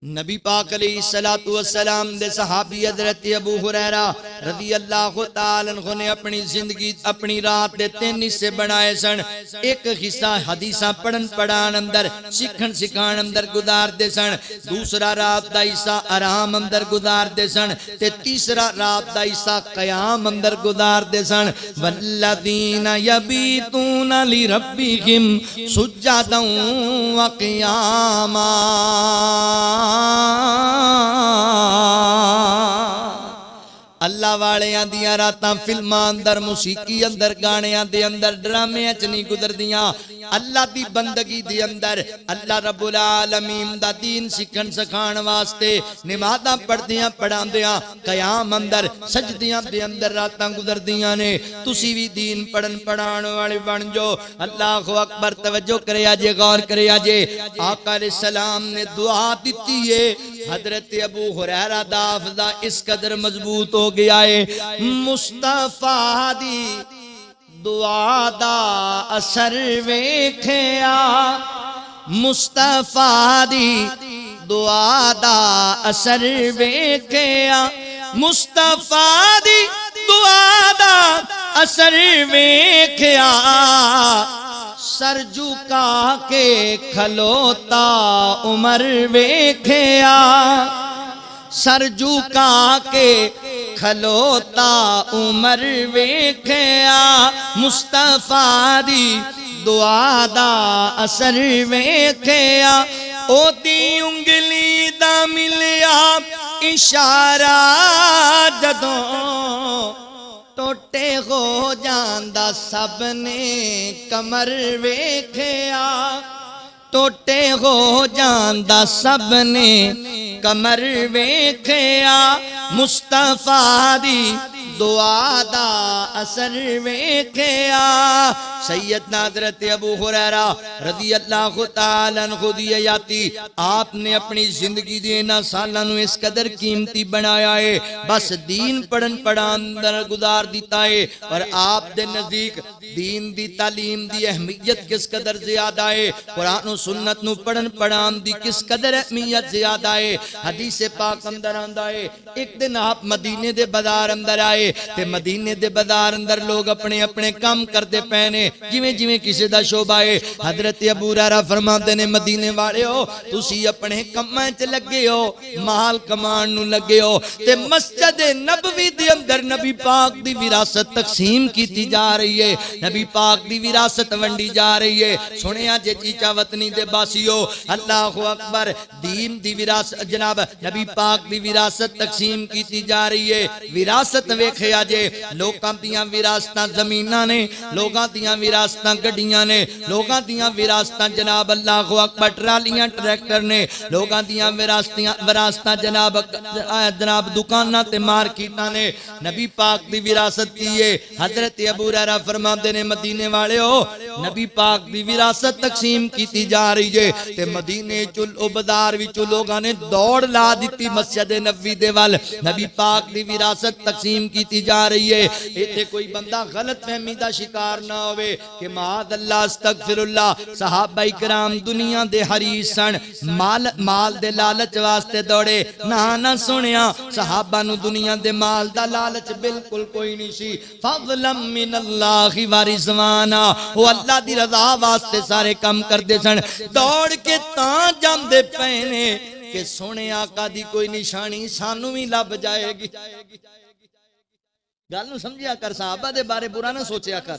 नबी पाक अलैहिस्सलातु वस्सलाम दे सहाबी हजरत अबू हुरैरा रज़ी अल्लाह तआला अन्हु ने अपनी जिंदगी अपनी रात दे 3 हिस्से बनाए सन। एक हिस्सा हदीसां पढ़न पढ़ान अंदर सीखन सिखान अंदर गुजारदे सन, दूसरा रात दा हिस्सा आराम अंदर गुजारदे सन, ते तीसरा रात दा हिस्सा क़याम अंदर गुजारदे सन। वल्लज़ीना यबीतूना लिरब्बिहिम सुज्जदन व क़ियामा। अल्लाह वालियां दियां रातां फिल्मां अंदर मुसीकी अंदर गाणियां दे अंदर ड्रामियां च नहीं गुजरदियां। अल्लाह दी बंदगी दे अंदर अल्लाह रब्बुल आलमीन दा दीन सीखन सिखाण वास्ते नमाज़ां पढ़दियां पढ़ांदियां क़याम अंदर सजदियां दे अंदर रातां गुजरदियां ने। तुसी भी दीन पढ़न पढ़ाण वाले बन जाओ। अल्लाहु अकबर। तवज्जो करिया जे, गौर करिया जे। आका अलैहिस्सलाम ने दुआ दिती है। हजरत अबू हुरैरा दा हाफिज़ा इस कदर मजबूत हो गया है, मुस्तफा दी दुआ दा असर वेखिया, मुस्तफा दी दुआ दा असर वेखिया, मुस्तफा दी दुआ दा असर वेखिया, सर झुका के खलोता उमर वेखिया, सर झुका के खलोता उमर वेखिया, मुस्तफा दी दुआ दा असर वेखिया, ओदी उंगली दा मिलिया इशारा जदों टोटे हो जांदा सबने कमर वेखिया, टोटे हो जांदा सबने कमर वेखिया, मुस्तफा दी दुआ दा असर वेखिया। सैयदना हज़रत अबू हुरैरा रज़ी अल्लाह तआला अन्हु दी हयाती आपने अपनी जिंदगी दे इन्हां सालां नूं इस कदर कीमती बनाया है, बस दीन पढ़न पढ़ान अंदर गुजार दिता है। और आप दे नजदीक दीन दी तालीम दी अहमियत किस कदर ज्यादा है, कुरान और सुन्नत नूं पढ़न पढ़ान दी किस कदर अहमियत ज्यादा है। हदीस पाक अंदर आंदा है, एक दिन आप मदीने दे बाजार अंदर आए ते मदीने दे बाजार अंदर लोग अपने अपने काम करते पे ने, जिवें जिवें किसी दा शोभा है। हजरत अबू हुरैरा फरमाते ने मदीने वाले हो तुसी अपने कम्मां च लगे हो, माल कमान नूं लगे हो, ते मस्जिद नबवी दे अंदर नबी पाक दी विरासत तकसीम कीती जा रही है, नबी पाक दी विरासत वंडी जा रही है। सुनिया जे चीचा वतनी दे बासियो, अल्लाहु अकबर, दीन दी विरासत जनाब नबी पाक दी विरासत तकसीम कीती जा रही है। विरासत वेख वेखिया जे लोकां दियां विरासतां ज़मीनां ने, लोकां दियां विरासतां गड्डियां ने, लोकां दियां विरासतां जनाब अल्लाह अकबर ट्रालियां ट्रैक्टर ने, लोकां दियां विरासतां जनाब दुकानां ते मार्केटां ने। नबी पाक दी विरासत की है। हजरत अबू हुरैरा फरमाते ने मदीने वाले हो, नबी पाक दी विरासत तकसीम की जा रही है ते मदीने चुल बाजार विचों लोगां ने दौड़ ला दी मस्जिद नबवी दे वल। नबी पाक दी विरासत तकसीम की जा रही है। इत्थे कोई बंदा गलत फहमी दा शिकार ना होवे कि माद अल्लाह अस्तगफिरुल्लाह, सहाबा इकराम दुनिया दे हरीस सन, माल दे लालच वास्ते दौड़े। ना सुनिया, सहाबा नु दुनिया दे माल दा लालच बिल्कुल कोई नहीं सी। फज़लम मिनल्लाहि व रिज़वाना, वो अल्लाह दी रज़ा वास्ते सारे काम करदे सन। दौड़ के तां जांदे पे ने कि सोने आका दी कोई निशानी सानू भी लभ जाएगी। गल नूं समझिया कर, सहाबा दे बारे बुरा ना सोचिया कर।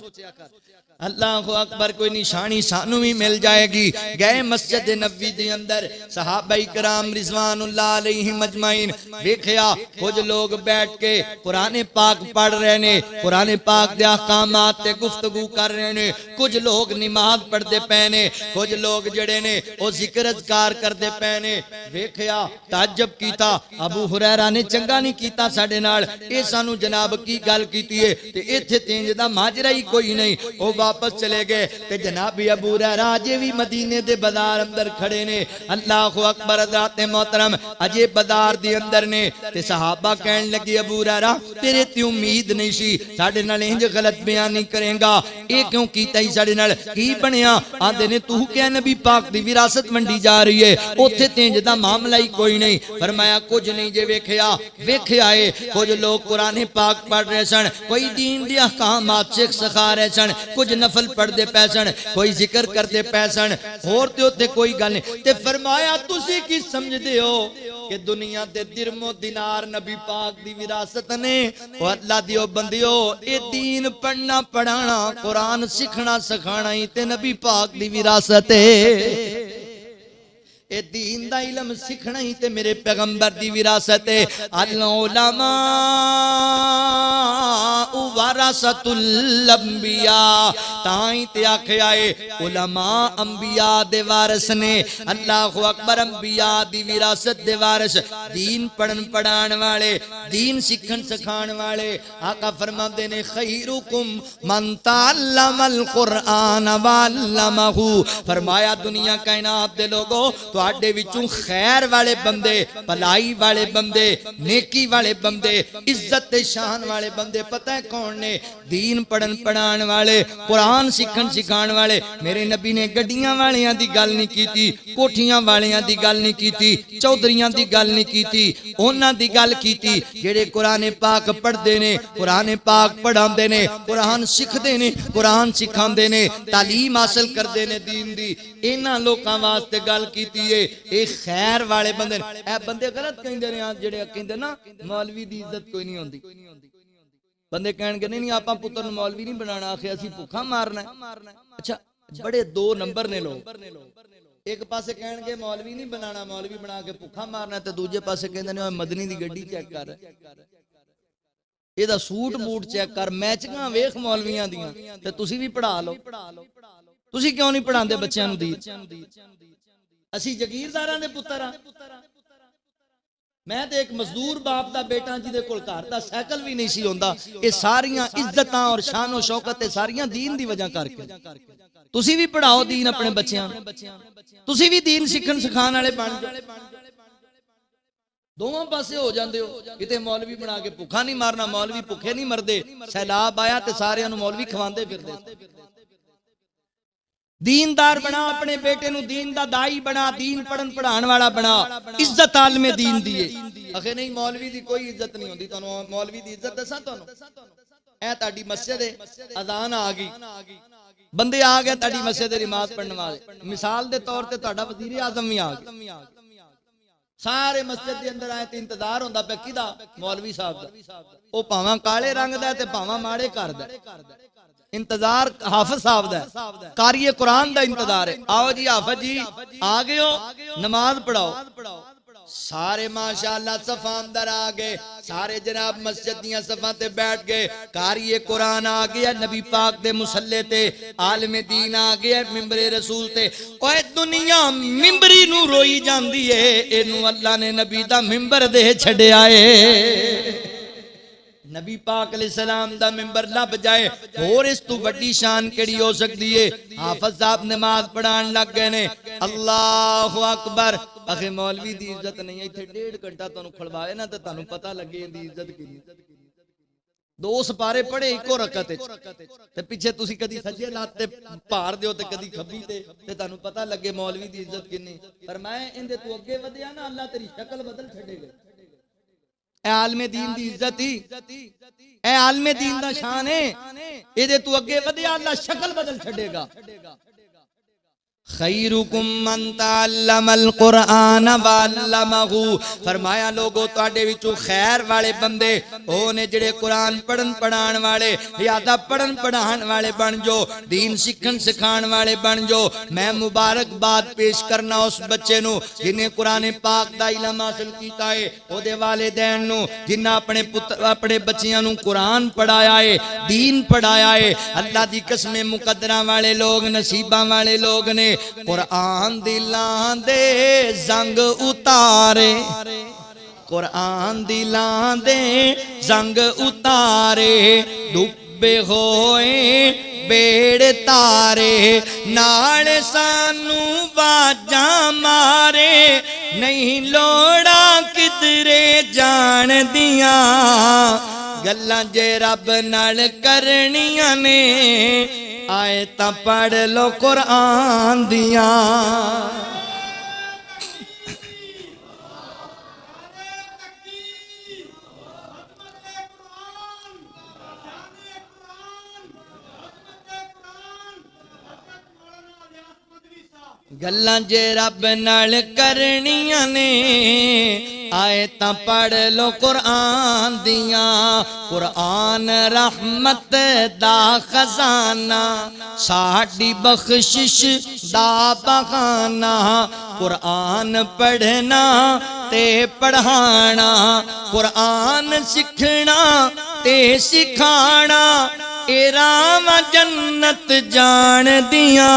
अल्लाह अकबर, कोई निशानी सानू भी मिल जाएगी। गए मस्जिद नबवी दे अंदर, सहाबा इकराम रिज़वानुल्लाह अलैहिम अजमाइन, देखिया कुछ लोग बैठ के कुरान पाक पढ़ रहे ने, कुरान पाक दे अहकामात ते गुफ्तगू कर रहे ने। कुछ लोग नमाज पढ़ते पे ने, कुछ लोग जड़े ने वो जिक्र अज़कार करते पे ने। देखिया ताज्जुब कीता, अबू हुरैरा ने चंगा नहीं कीता साडे नाल, ये सानू जनाब की गल कीती है ते इत्थे तेंज दा माजरा ही कोई नहीं। वो वापस चले गए ते जनाब अबू हुरैरा अजे भी मदीने दे बाजार अंदर खड़े ने। अल्लाह अकबर, हज़रात मोहतरम अजे बाजार दे अंदर ने ते सहाबा कहन लगे अबू हुरैरा तेरे ते उम्मीद नहीं सी, साडे नाल इंज गलत बयानी करेगा, ये क्यों कीता ही साडे नाल, की बनया? आंदे ने तू क्या नबी पाक दी विरासत वंडी जा रही है, उत्थे तेंज दा मामला ही कोई नहीं। फरमाया कुछ नहीं जे वेखिया है, कुछ लोग कुरान पाक पढ़ रहे सन, कोई दीन दी अहकामात सिखा रहे सन, कुछ नफल पढ़ते पै सन, कोई जिक्र करते पै सन, होर ते उत्ते कोई गल नहीं। ते फरमाया तुसी की समझदे हो कि दुनिया दे दिरमो दिनार नबी पाक दी विरासत ने? ओ अल्लाह दियो बंदियो, ए दीन पढ़ना पढ़ाना कुरान सीखना सिखाना ही ते नबी पाक दी विरासत है। ए दीन दा इल्म सीखना ही ते मेरे पैगंबर दी विरासत है। अल उलमा वरसतुल अंबिया, ताई ते आखिया है उलमा अंबिया दे वारिस ने। अल्लाह अकबर, अंबिया दी विरासत दे वारिस, दीन पढ़न पढ़ान वाले, दीन सीखन सिखान वाले। आका फरमाते ने खैरुकुम मन तअल्लमल कुरान व अल्लमहु, फरमाया दुनिया कायनात दे लोगो तुहाडे विचों खैर वाले बंदे, भलाई वाले बंदे, नेकी वाले बंदे, इज्जत ते शान वाले बंदे पता है कौन ने? दीन पढ़न पढ़ान वाले, कुरान सीखन सिखाने वाले। मेरे नबी ने गड्डियां वालियां दी गल नहीं कीती, कोठियां वालियां दी गल नहीं कीती, चौधरियां दी गल नहीं कीती, उन्हां दी गल कीती जेड़े कुरान पाक पढ़दे ने, कुरान पाक पढ़ांदे ने, कुरान सीखदे ने, कुरान सिखांदे ने, तालीम हासिल करदे ने दीन दी। इन्हां लोकां वास्ते गल कीती है। ये खैर वाले बंदे, ए बंदे गलत कहंदे ने जेड़े कहंदे ना मौलवी दी इज्जत कोई नहीं होंदी। बंदे कहणगे नहीं आपां पुत्तर नूं मौलवी नहीं बनाना, आखे असीं भुखा मारना। अच्छा, बड़े दो नंबर ने लोग। एक पासे कहणगे मौलवी नहीं बनाना, मौलवी बना के भुखा मारना, ते दूजे पासे कहंदे ने मदनी दी गड्डी चेक कर, एदा सूट बूट चेक कर, मैचिंगां वेख मौलवियां दियां, ते तुसीं भी पढ़ा लो। तुसीं क्यों नहीं पढ़ांदे बच्चों नूं दीन? असी जगीरदारां दे पुत्तर आ। मैं तो एक मजदूर बाप दा बेटा जिहदे कोल घर दा साइकिल भी नहीं सी होंदा। ये सारियां इज्जतां और शानो शौकत सारियां दीन दी वजह करके। तुसी भी पढ़ाओ दीन अपने बच्चों, तुसी भी दीन सीखन सिखाने वाले बन जाओ। दोनों पासे हो जाते हो। किते मौलवी बना के भुखा नहीं मारना, मौलवी भुखे नहीं मरदे। सैलाब आया तो सारे मौलवी खवांदे फिरदे। दीनदार बना, अपने बेटे नु दीन दा दाई बना, दीन पढ़न पढ़ान वाला बना, इज्जत आलमे दीन दिए। आखे नहीं मौलवी दी कोई इज्जत नहीं होंदी। तुहानू मौलवी दी इज्जत दसां तुहानू, ए तुहाडी मस्जिद है, अजान आ गई, बंदे आ गए तुहाडी मस्जिद दी नमाज पढ़न वाले। मिसाल दे तौर ते तुहाडा वजीर आज़म भी आ गया, सारे मस्जिद के अंदर आए तो इंतजार होंदा पे किदा? मौलवी साहब दा। ओ भावां काले रंग दा ते भावां माड़े घर दा, इंतजार हाफिज साहब दा, कारिए कुरान दा इंतजार है। आओ जी हाफिज जी आ गए हो, नमाज पढ़ाओ। सारे माशाअल्लाह सफा अंदर आ गए, सारे जनाब मस्जिद दियां सफा ते बैठ गए। कारी कुरान आ गया नबी पाक दे मुसल्ले ते, आलमे दीन आ गया मिंबरे रसूल ते। ओए दुनिया मिंबरी नू रोई जांदी है, इनू अल्लाह ने नबी दा मिंबर दे छड्या है। नबी पाक अलैहिस्सलाम दा मिंबर लब जाए, और इस तू वड्डी शान केड़ी हो सकती है। हाफिज साहब नमाज पढ़ान लग गए ने, अल्लाहु अकबर। आखे मौलवी दी इज्जत नहीं है, इत्थे 1.5 घंटा तुहानू खड़वाए ना ते तुहानू पता लगे इहदी इज्जत किनी। 2 सपारे पढ़े इको रकत ते पिछे तुसी कदी सज्जे लात ते भार दियो ते कदी खब्बी ते तुहानू पता लगे मौलवी दी इज्जत किनी। पर मैं इंदे तू अगे वधिया ना, अल्लाह तेरी शक्ल बदल छड़ेगा। ए आलमे दीन दी इज्जत ही, ए आलमे दीन दा शान है। इहदे तू अगे वधिया अल्लाह शक्ल बदल छड़ेगा। खैरुकुम मन तअल्लमल कुरान वअल्लमहु, फरमाया लोगो तुहाडे विचों खैर वाले बंदे ओ ने जेड़े कुरान पढ़न पढ़ाण वाले, यादा पढ़न पढ़ाण वाले बन जो, दीन सीखन सिखाण वाले बन जो। मैं मुबारकबाद पेश करना उस बच्चे नू जिन्हें कुरान पाक दा इल्म हासिल कीता है, ओदे वालिदैन नू जिन्हां अपने पुत्र अपने बच्चियां नू कुरान पढ़ाया है, दीन पढ़ाया है। अल्लाह दी कसमें मुकद्दरां वाले लोग, नसीबां वाले लोग ने कुरान दिलां दे जंग उतारे, कुरान दिलां दे जंग उतारे। डुबे होए बेड़ तारे, नाल सानू बाजा मारे। नहीं लोड़ा किधरे जान दिया, गल्लां जे रब नाल करनियां ने, आए ता पढ़ लो कुरान दिया। गल्लां जे रब नाल करनियां ने, आए ता पढ़ लो कुरान दिया। कुरान रहमत दा खजाना, साडी बख्शिश दा बहाना। कुरान पढ़ना ते पढ़ाना, कुरान सीखना ते सिखाना। ए राम जन्नत जान दिया,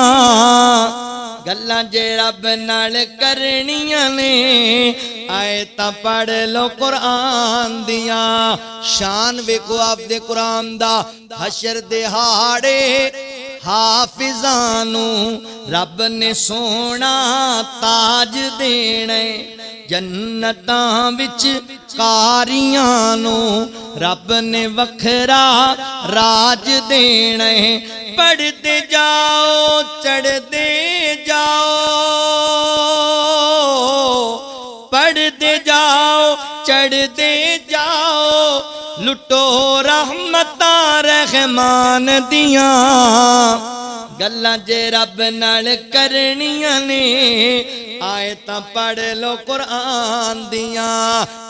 गल्लां जे रब नाल करनियां ने, आए ता पढ़ लो कुरान दिया। शान वेखो आपदे कुरान दा, हशर दिहाड़े हाफिजां नू रब ने सोना ताज देने। जन्नतां विच कारियां नू रब ने वखरा राज देने। पढ़ते जाओ चढ़ते जाओ, पढ़ते जाओ चढ़ते जाओ। लुटो रहमतां रहमान दिया, गल्लां जे रब नाल करनियां ने, आए ता पढ़ लो कुरान दिया।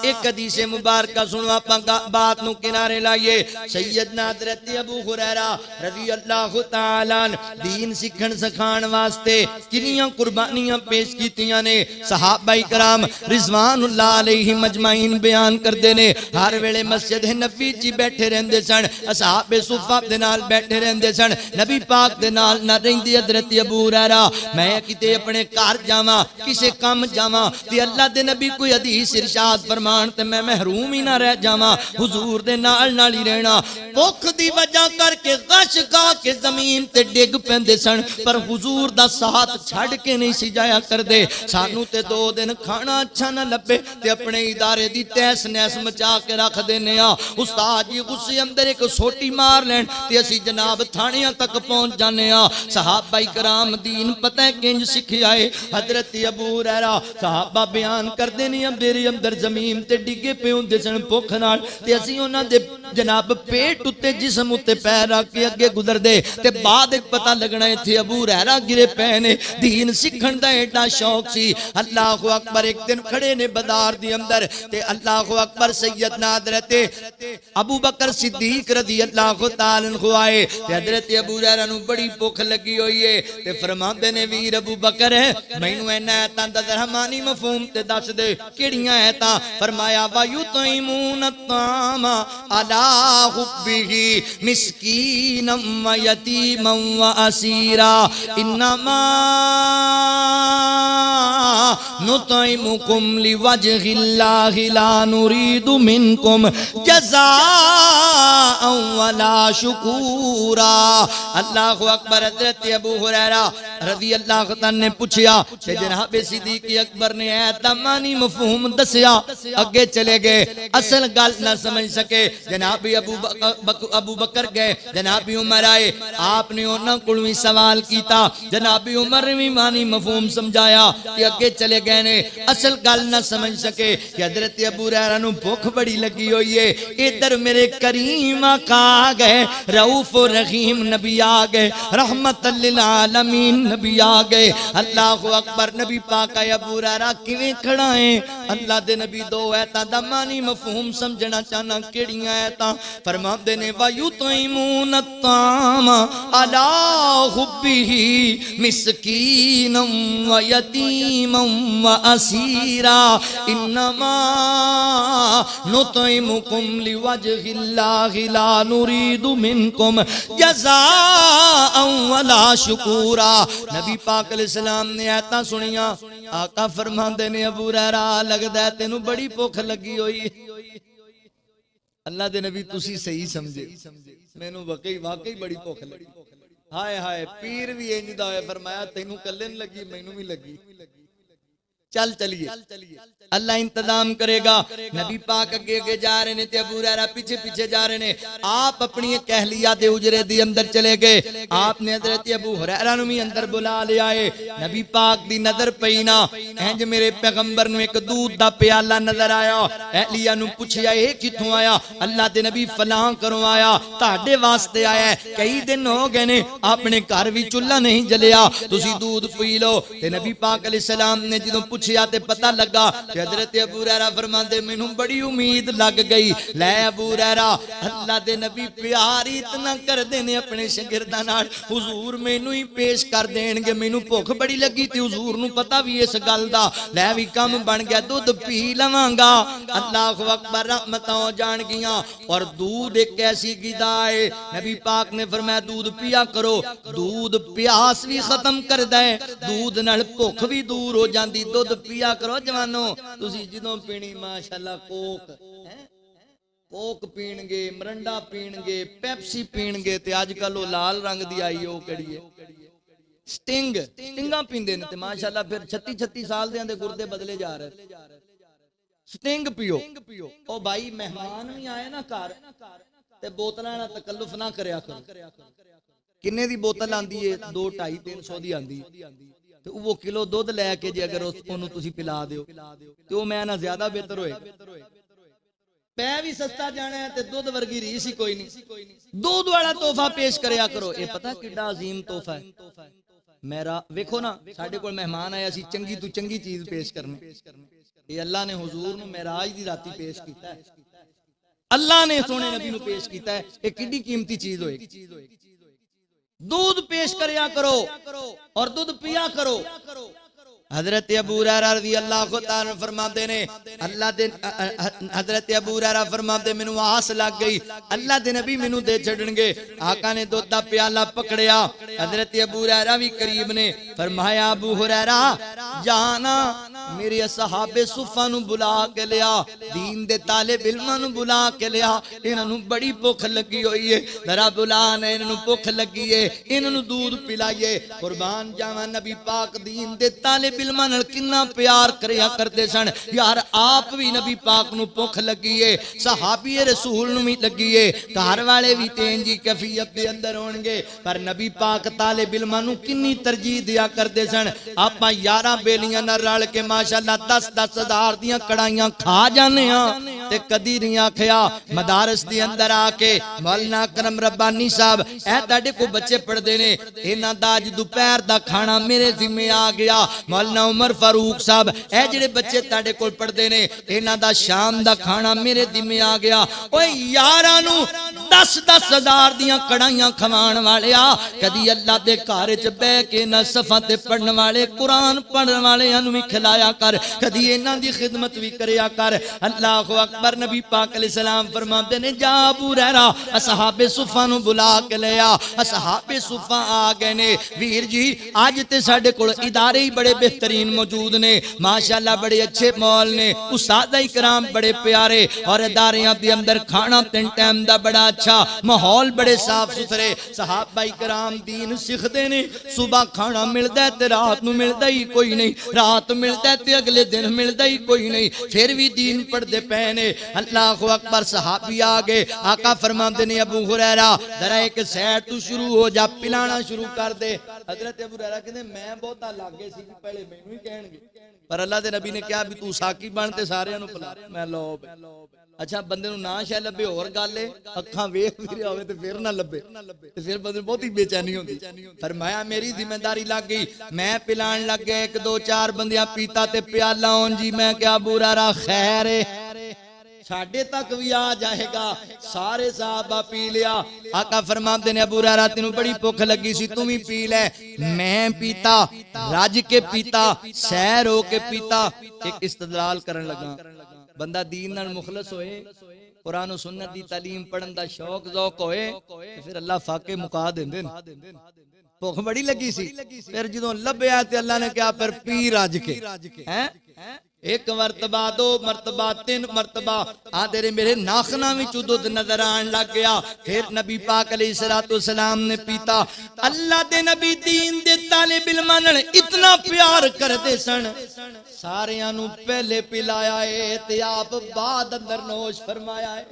एक हदीस मुबारक सुनो, आपां बात नू किनारे लाइए। सैयदना हज़रत अबू हुरैरा रज़ी अल्लाह तआला दीन सीखण सिखाण वास्ते किनियां कुर्बानियां पेश कीतियां ने। सहाबाए कराम रिज़वानुल्लाह अलैहिम अजमाइन बयान करदे ने, हर वेले मस्जिद नबी च बैठे रहंदे सन, असहाबे सुफ़ा दे नाल बैठे रहंदे सन, नबी पाक दे नाल ना रहिंदे। हज़रत अबू हुरैरा मैं किते अपने घर जावां, किसे काम जावां ते अल्लाह दे नबी कोई हदीस इरशाद फरमान ते मैं महरूम ही ना रह जावां, हुजूर दे नाल नाल ही रहना। भुख दी वजह करके गश खा के जमीन ते डिग पैंदे सन, पर हुजूर दा साथ छड़ के नहीं सी जाया करदे। सानू ते 2 दिन खाना अच्छा ना लभे ते अपने इदारे दी तहस नहस मचा के रख देने आ। उस्ताद जी गुस्से अंदर एक सोटी मार लैन ते असी जनाब थानियां तक पहुंच जाने आ। सहाबाए कराम दीन पता है किंज सिखिया है। हज़रत अबू हुरैरा सहाबा बयान करदे ने, मेरे अंदर जमीन ते डिगे पे हुंदे सन भुख नाल, ते असीं उन्हां दे जनाब पेट उत्ते जिस्म उत्ते पैर रख के अगे गुजरदे ते बाद पता लगना इत्थे अबू हुरैरा गिरे पे ने। दीन सीखण दा एडा शौक सी। अल्लाहु अकबर। एक दिन खड़े ने बाजार दे अंदर ते अल्लाहु अकबर सैयदना हज़रत अबू बकर सिद्दीक रज़ी अल्लाहु तआला अन्हु आए ते हज़रत अबू हुरैरा नूं बड़ी भुख लगी हुई है ते फरमांदे ने, वीर अबू बकर मैनू इन्ना आयतां दा रहमानी मफहूम ते दस दे किहड़ियां आयतां। फरमाया वयुतइमून अत्तामा अला हुब्बिही मिस्कीनम व यतीमम व असीरा इन्नमा नुतइमुकुम लिवजहिल्लाहि ला नुरीदु मिनकुम जज़ाअन वला शुकूरा। अल्लाहु अकबर। हज़रत अबू हुरैरा रज़ी अल्लाह तआला ने पूछा कि जनाब सिद्दीक़ अकबर ने ऐ मानी मफहूम दसिया, अगे चले गए, असल गल ना समझ सके। जनाब अबू बकर गए, जनाब उमर आए, आपने उन्होंने को भी सवाल किया, जनाब उमर ने भी मानी मफहूम समझाया कि अगे चले गए ने, असल गल ना समझ सके कि हज़रत अबू हुरैरा नूं भुख बड़ी लगी हुई है। इधर मेरे करीम आका आ गए, रऊफ और रहीम नबी आ गए, रहमतल लिल आलमीन नबी आ गए। अल्लाहु अकबर। नबी पाक अबू हुरैरा किवें खड़ा है? अल्लाह दे नबी दो आयतां दा मानी मफहूम समझना चाहना किहड़ियां आयतां? फरमांदे ने वयुतइमून अत्तामा अला हुब्बिही मिस्कीनम व यतीमम व असीरा इन्नमा नुतइमुकुम लिवजहिल्लाहि ला नुरीदु मिनकुम जज़ाअन वला शुकूरा। नबी पाक अलैहिस्सलाम ने आयतां सुनिया, आका फरमांदे ने अबू हुरैरा लगदा है तेनू बड़ी भुख लगी हुई। अल्लाह दे नबी तुसी सही समझे, मैनू वाकई बड़ी भुख लगी। हाय हाय पीर भी इंज दा होया, फरमाया तेनू कल्ले नहीं लगी, मैनू भी लगी। चल चलिए, अल्लाह इंतजाम करेगा। नबी पाक अगे अगे जा रहे ने ते अबू हुरैरा पीछे पीछे जा रहे ने। आप अपनी कहलिया दे उजरे दी अंदर चले गए। आपने हज़रत अबू हुरैरा नूं भी अंदर बुला लिया है। नबी पाक दी नजर पई ना, इंज मेरे पैगंबर नूं एक दूध दा प्याला नजर आया। एलिया नूं पुछया ए किथों आया? अल्लाह दे नबी फलां करों आया, तुहाडे वास्ते आया है, कई दिन हो गए ने अपने घर भी चुल्हा नहीं जलिया, तुसी दूध पी लो। ते नबी पाक अलैहिस्सलाम ने जदों पुछया ते पता लगा कि हज़रत अबू हुरैरा फरमांदे मैनू बड़ी उम्मीद लग गई। लै अबू हुरैरा, अल्लाह दे नबी प्यार इतना करदे ने अपने शागिर्दां नाल, हुजूर मैनू ही पेश कर देणगे, मैनू भुख बड़ी लगी ते हुजूर नू पता भी इस गल दा, लै भी काम बन गया, दूध पी लवांगा। अल्लाहु अकबर। रहमतां हो जान गियां। और दूध एक ऐसी गिदा है, नबी पाक ने फरमाया दूध पिया करो, दूध प्यास भी खत्म करदा है, दूध नाल भुख भी दूर हो जाती, दूध पिया करो जवानो। तुसी जदों पीनी माशाअल्लाह कोक पीणगे, मरंडा पीणगे, पेप्सी पीणगे, ते अजकल वो लाल रंग दी आई ओ किहड़ी है स्टिंगा पींदे ने, ते माशाअल्लाह फिर 36 साल दे गुर्दे बदले जा रहे। स्टिंग पियो। ओ भाई मेहमान भी आए ना घर ते बोतलां दा तकल्लुफ ना करया करो। किन्ने दी बोतल आंदी है? 2, 250, 300 दी आंदी, ते वो किलो दूध लैके जे अगर उसको तुसी पिला दिओ ते वो मैं ना ज्यादा बेहतर होएगा। पै भी सस्ता जाना है ते दूध वर्गी रीस ही कोई नहीं। दूध वाला तोहफा पेश करया करो। ये पता किड्डा अजीम तोहफा है। मेरा वेखो ना, साडे कोल मेहमान आया, असीं चंगी तू चंगी चीज पेश करनी। ये अल्लाह ने हुजूर नूं मेराज दी राती पेश कीता है, अल्लाह ने सोने नबी नूं पेश कीता है। ये किड्डी कीमती चीज होएगी। दूध पेश करया करो और दूध पिया करो। हजरत अबू हुरैरा रज़ी अल्लाह तआला फरमाते ने, अल्लाह दे हजरत अबू हुरैरा फरमाते मैनू आस लग गई अल्लाह दे नबी मैनू दे छड़नगे। आका ने दुध दा प्याला पकड़िया, हजरत अबू हुरैरा भी करीब ने, फरमाया अबू हुरैरा जाना मेरे सहाबे सुफा नू बुला के लिया, दीन दे तालिब इल्मां नू बुला के लिया, इन्हां नू बड़ी भुख लगी हुई है, जरा बुला ने इन्हां नू भुख लगी है, इन्हां नू दूध पिलाइए। कुर्बान जावां नबी पाक दीन दे तालिब इल्मां नाल किन्ना प्यार करया करदे सन यार। आप भी नबी पाक नू भुख लगी है, सहाबी रसूल नू भी लगी है, घर वाले भी तेन जी कैफियत दे अंदर होणगे, पर नबी पाक तालिब इल्मां नू किन्नी तरजीह दिया करदे सन। आपां 11 बेलियां नाल रल के माशाअल्लाह 10-10 हज़ार दियां कड़ाइयां खा जाने, ते कदी नहीं आखिया मदारस दे अंदर आके मौलाना करम रब्बानी साहब ए तुहाडे को बच्चे पढ़दे ने इन्हां दा अज दोपहर दा खाना मेरे जिम्मे आ गया। मौलाना उमर फारूक साहब ए जिहड़े बच्चे तुहाडे कोल पढ़दे ने इन्हां दा शाम दा खाना मेरे जिम्मे आ गया। ओए यारां नू 10-10 हज़ार दियां कड़ाइयां खवाण वाले आ कदी अल्लाह दे घर च बैठ के ना सफा ते पढ़न वाले कुरान पढ़न वाले भी खिलाया कर कदी इन्हां दी खिदमत भी करया कर। अल्लाहु अकबर। नबी पाक अलैहि सलाम फरमाते ने जा अबू हुरैरा असहाबे सुफा नु बुला के ले आ। असहाबे सुफा आ गए ने। वीर जी अज ते साडे कोल इदारे ही बड़े बेहतरीन मौजूद ने माशाअल्लाह बड़े अच्छे मौल ने उस्ताद इकराम बड़े प्यारे और इदारियां दे अंदर खाना 3 टाइम दा बड़ा अच्छा माहौल बड़े साफ सुथरे सहाबा इकराम दीन सिखदे ने। सुबह खाना मिलता है ते रात नू मिलता ही कोई नहीं रात मिलता है ते अगले दिन मिलता ही कोई नहीं फिर भी दीन पढ़ते पे ने। अल्लाहु अकबर। सहाबी आ गए आका फरमाते ने अबू हुरैरा जरा एक सैर तू शुरू हो जा पिलाना शुरू कर दे। हजरत अबू हुरैरा कहते मैं बहुता लागे सी पहले मैनू ही कहणगे पर अल्लाह दे नबी ने कहा भी तू साकी बन ते सारियां नू पिला। मैं लो अच्छा बंदे नू ना शाय लभे होर गल है अखां वेख भी रहा होवे ते फिर ना लभे ते फिर बंदे नू बहुती बेचैनी होंदी। फरमाया मेरी जिम्मेदारी लग गई मैं पिलान लग गया 1-2-4 बंदियां पीता ते प्याला होन जी मैं क्या बुरा रा खैर है साडे तक भी आ जाएगा। सारे साहबा पी लिया। आका फरमाते ने अबू हुरैरा तेनू बड़ी भुख लगी सी तू भी पी ले। मैं पीता रज के पीता सैर हो के पीता। एक इस्तदलाल करन लगा बंदा दीन नाल मुखलस होए कुरान और सुन्नत दी तालीम पढ़न दा शौक ज़ौक होए ते फिर अल्लाह फाके मुका देंदे ने। भुख बड़ी लगी सी फिर जदों लभया ते अल्लाह ने कहा फिर पी रज के हैं एक मरतबा 2 मरतबा 3 मरतबा आ तेरे मेरे नाखना विच दूध नजर आन लग गया। फिर नबी पाक अलैहिस्सलातु वस्सलाम ने पीता। अल्लाह दे नबी दीन दे तालिब इल्मां नाल इतना प्यार करदे सन सारियां नू पहले पिलाया है ते आप बाद अंदर नोश फरमाया है।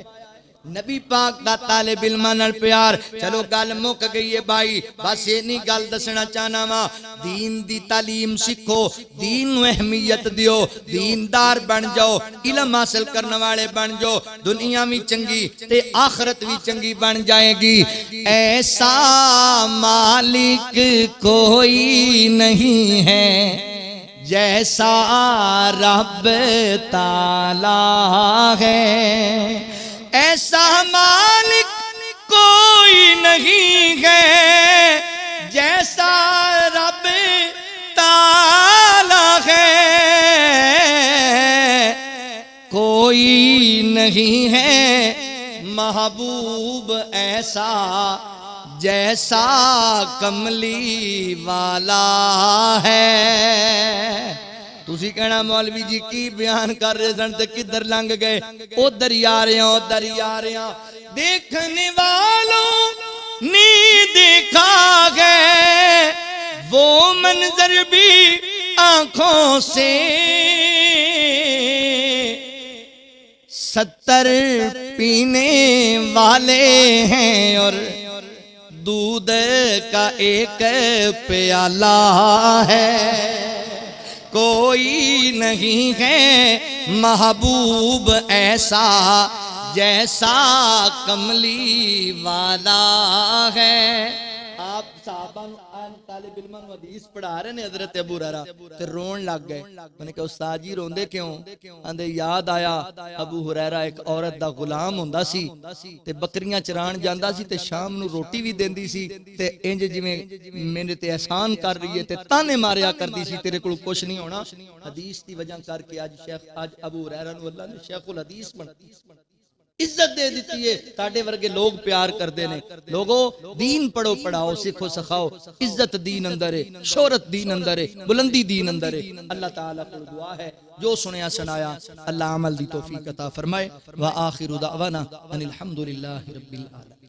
नबी पाक दा तालिब इल्मां नाल प्यार। चलो गल मुक गई है भाई बस इन्नी गल दसना चाहना वा दीन दी तालीम सीखो दीन नू अहमियत दियो दीनदार बन जाओ इल्म हासिल करने वाले बन जाओ दुनिया भी चंगी ते आखिरत भी चंगी बन जाएगी। ऐसा मालिक कोई नहीं है जैसा रब ताला है। ऐसा मालिक कोई नहीं है जैसा रब ताला है। कोई नहीं है महबूब ऐसा जैसा कमली वाला है। तुसी कहना मौलवी जी की बयान कर रहे सन ते किधर लंघ गए उधर ही आ रहे हैं देखने वालों ने देखा है वो मंजर भी आंखों से 70 पीने वाले हैं और दूध का एक प्याला है। कोई नहीं है महबूब ऐसा जैसा कमली वाला है। आप साहबान तालिब इल्मां नूं हदीस पढ़ा रहे ने हजरत अबू हुरैरा ते रोन लग गए। मैंने कहा उस्ताद जी रोंदे क्यों? आंदे याद आया अबू हुरैरा एक औरत दा गुलाम हुंदा सी ते बकरियां चरान जांदा सी ते शाम नूं रोटी भी देंदी सी ते इंज जिवें मेरे ते एहसान कर रही है ते ताने मारिया करदी सी तेरे कोल कुछ नहीं होना। हदीस दी वजह करके आज अबू हुरैरा नूं अल्लाह ने शेखुल हदीस इज्जत दे दी है। ताडे वर्गे लोग प्यार करते ने। लोगों दीन पढ़ो पढ़ाओ सीखो सिखाओ। इज्जत दीन अंदर है शोहरत दीन अंदर है बुलंदी दीन अंदर है। अल्लाह ताला को दुआ है जो सुनया सुनाया अल्लाह अमल दी तौफीक अता फरमाए। व आखिरु दावाना अनिल हम्दुलिल्लाहि रब्बिल आलमीन।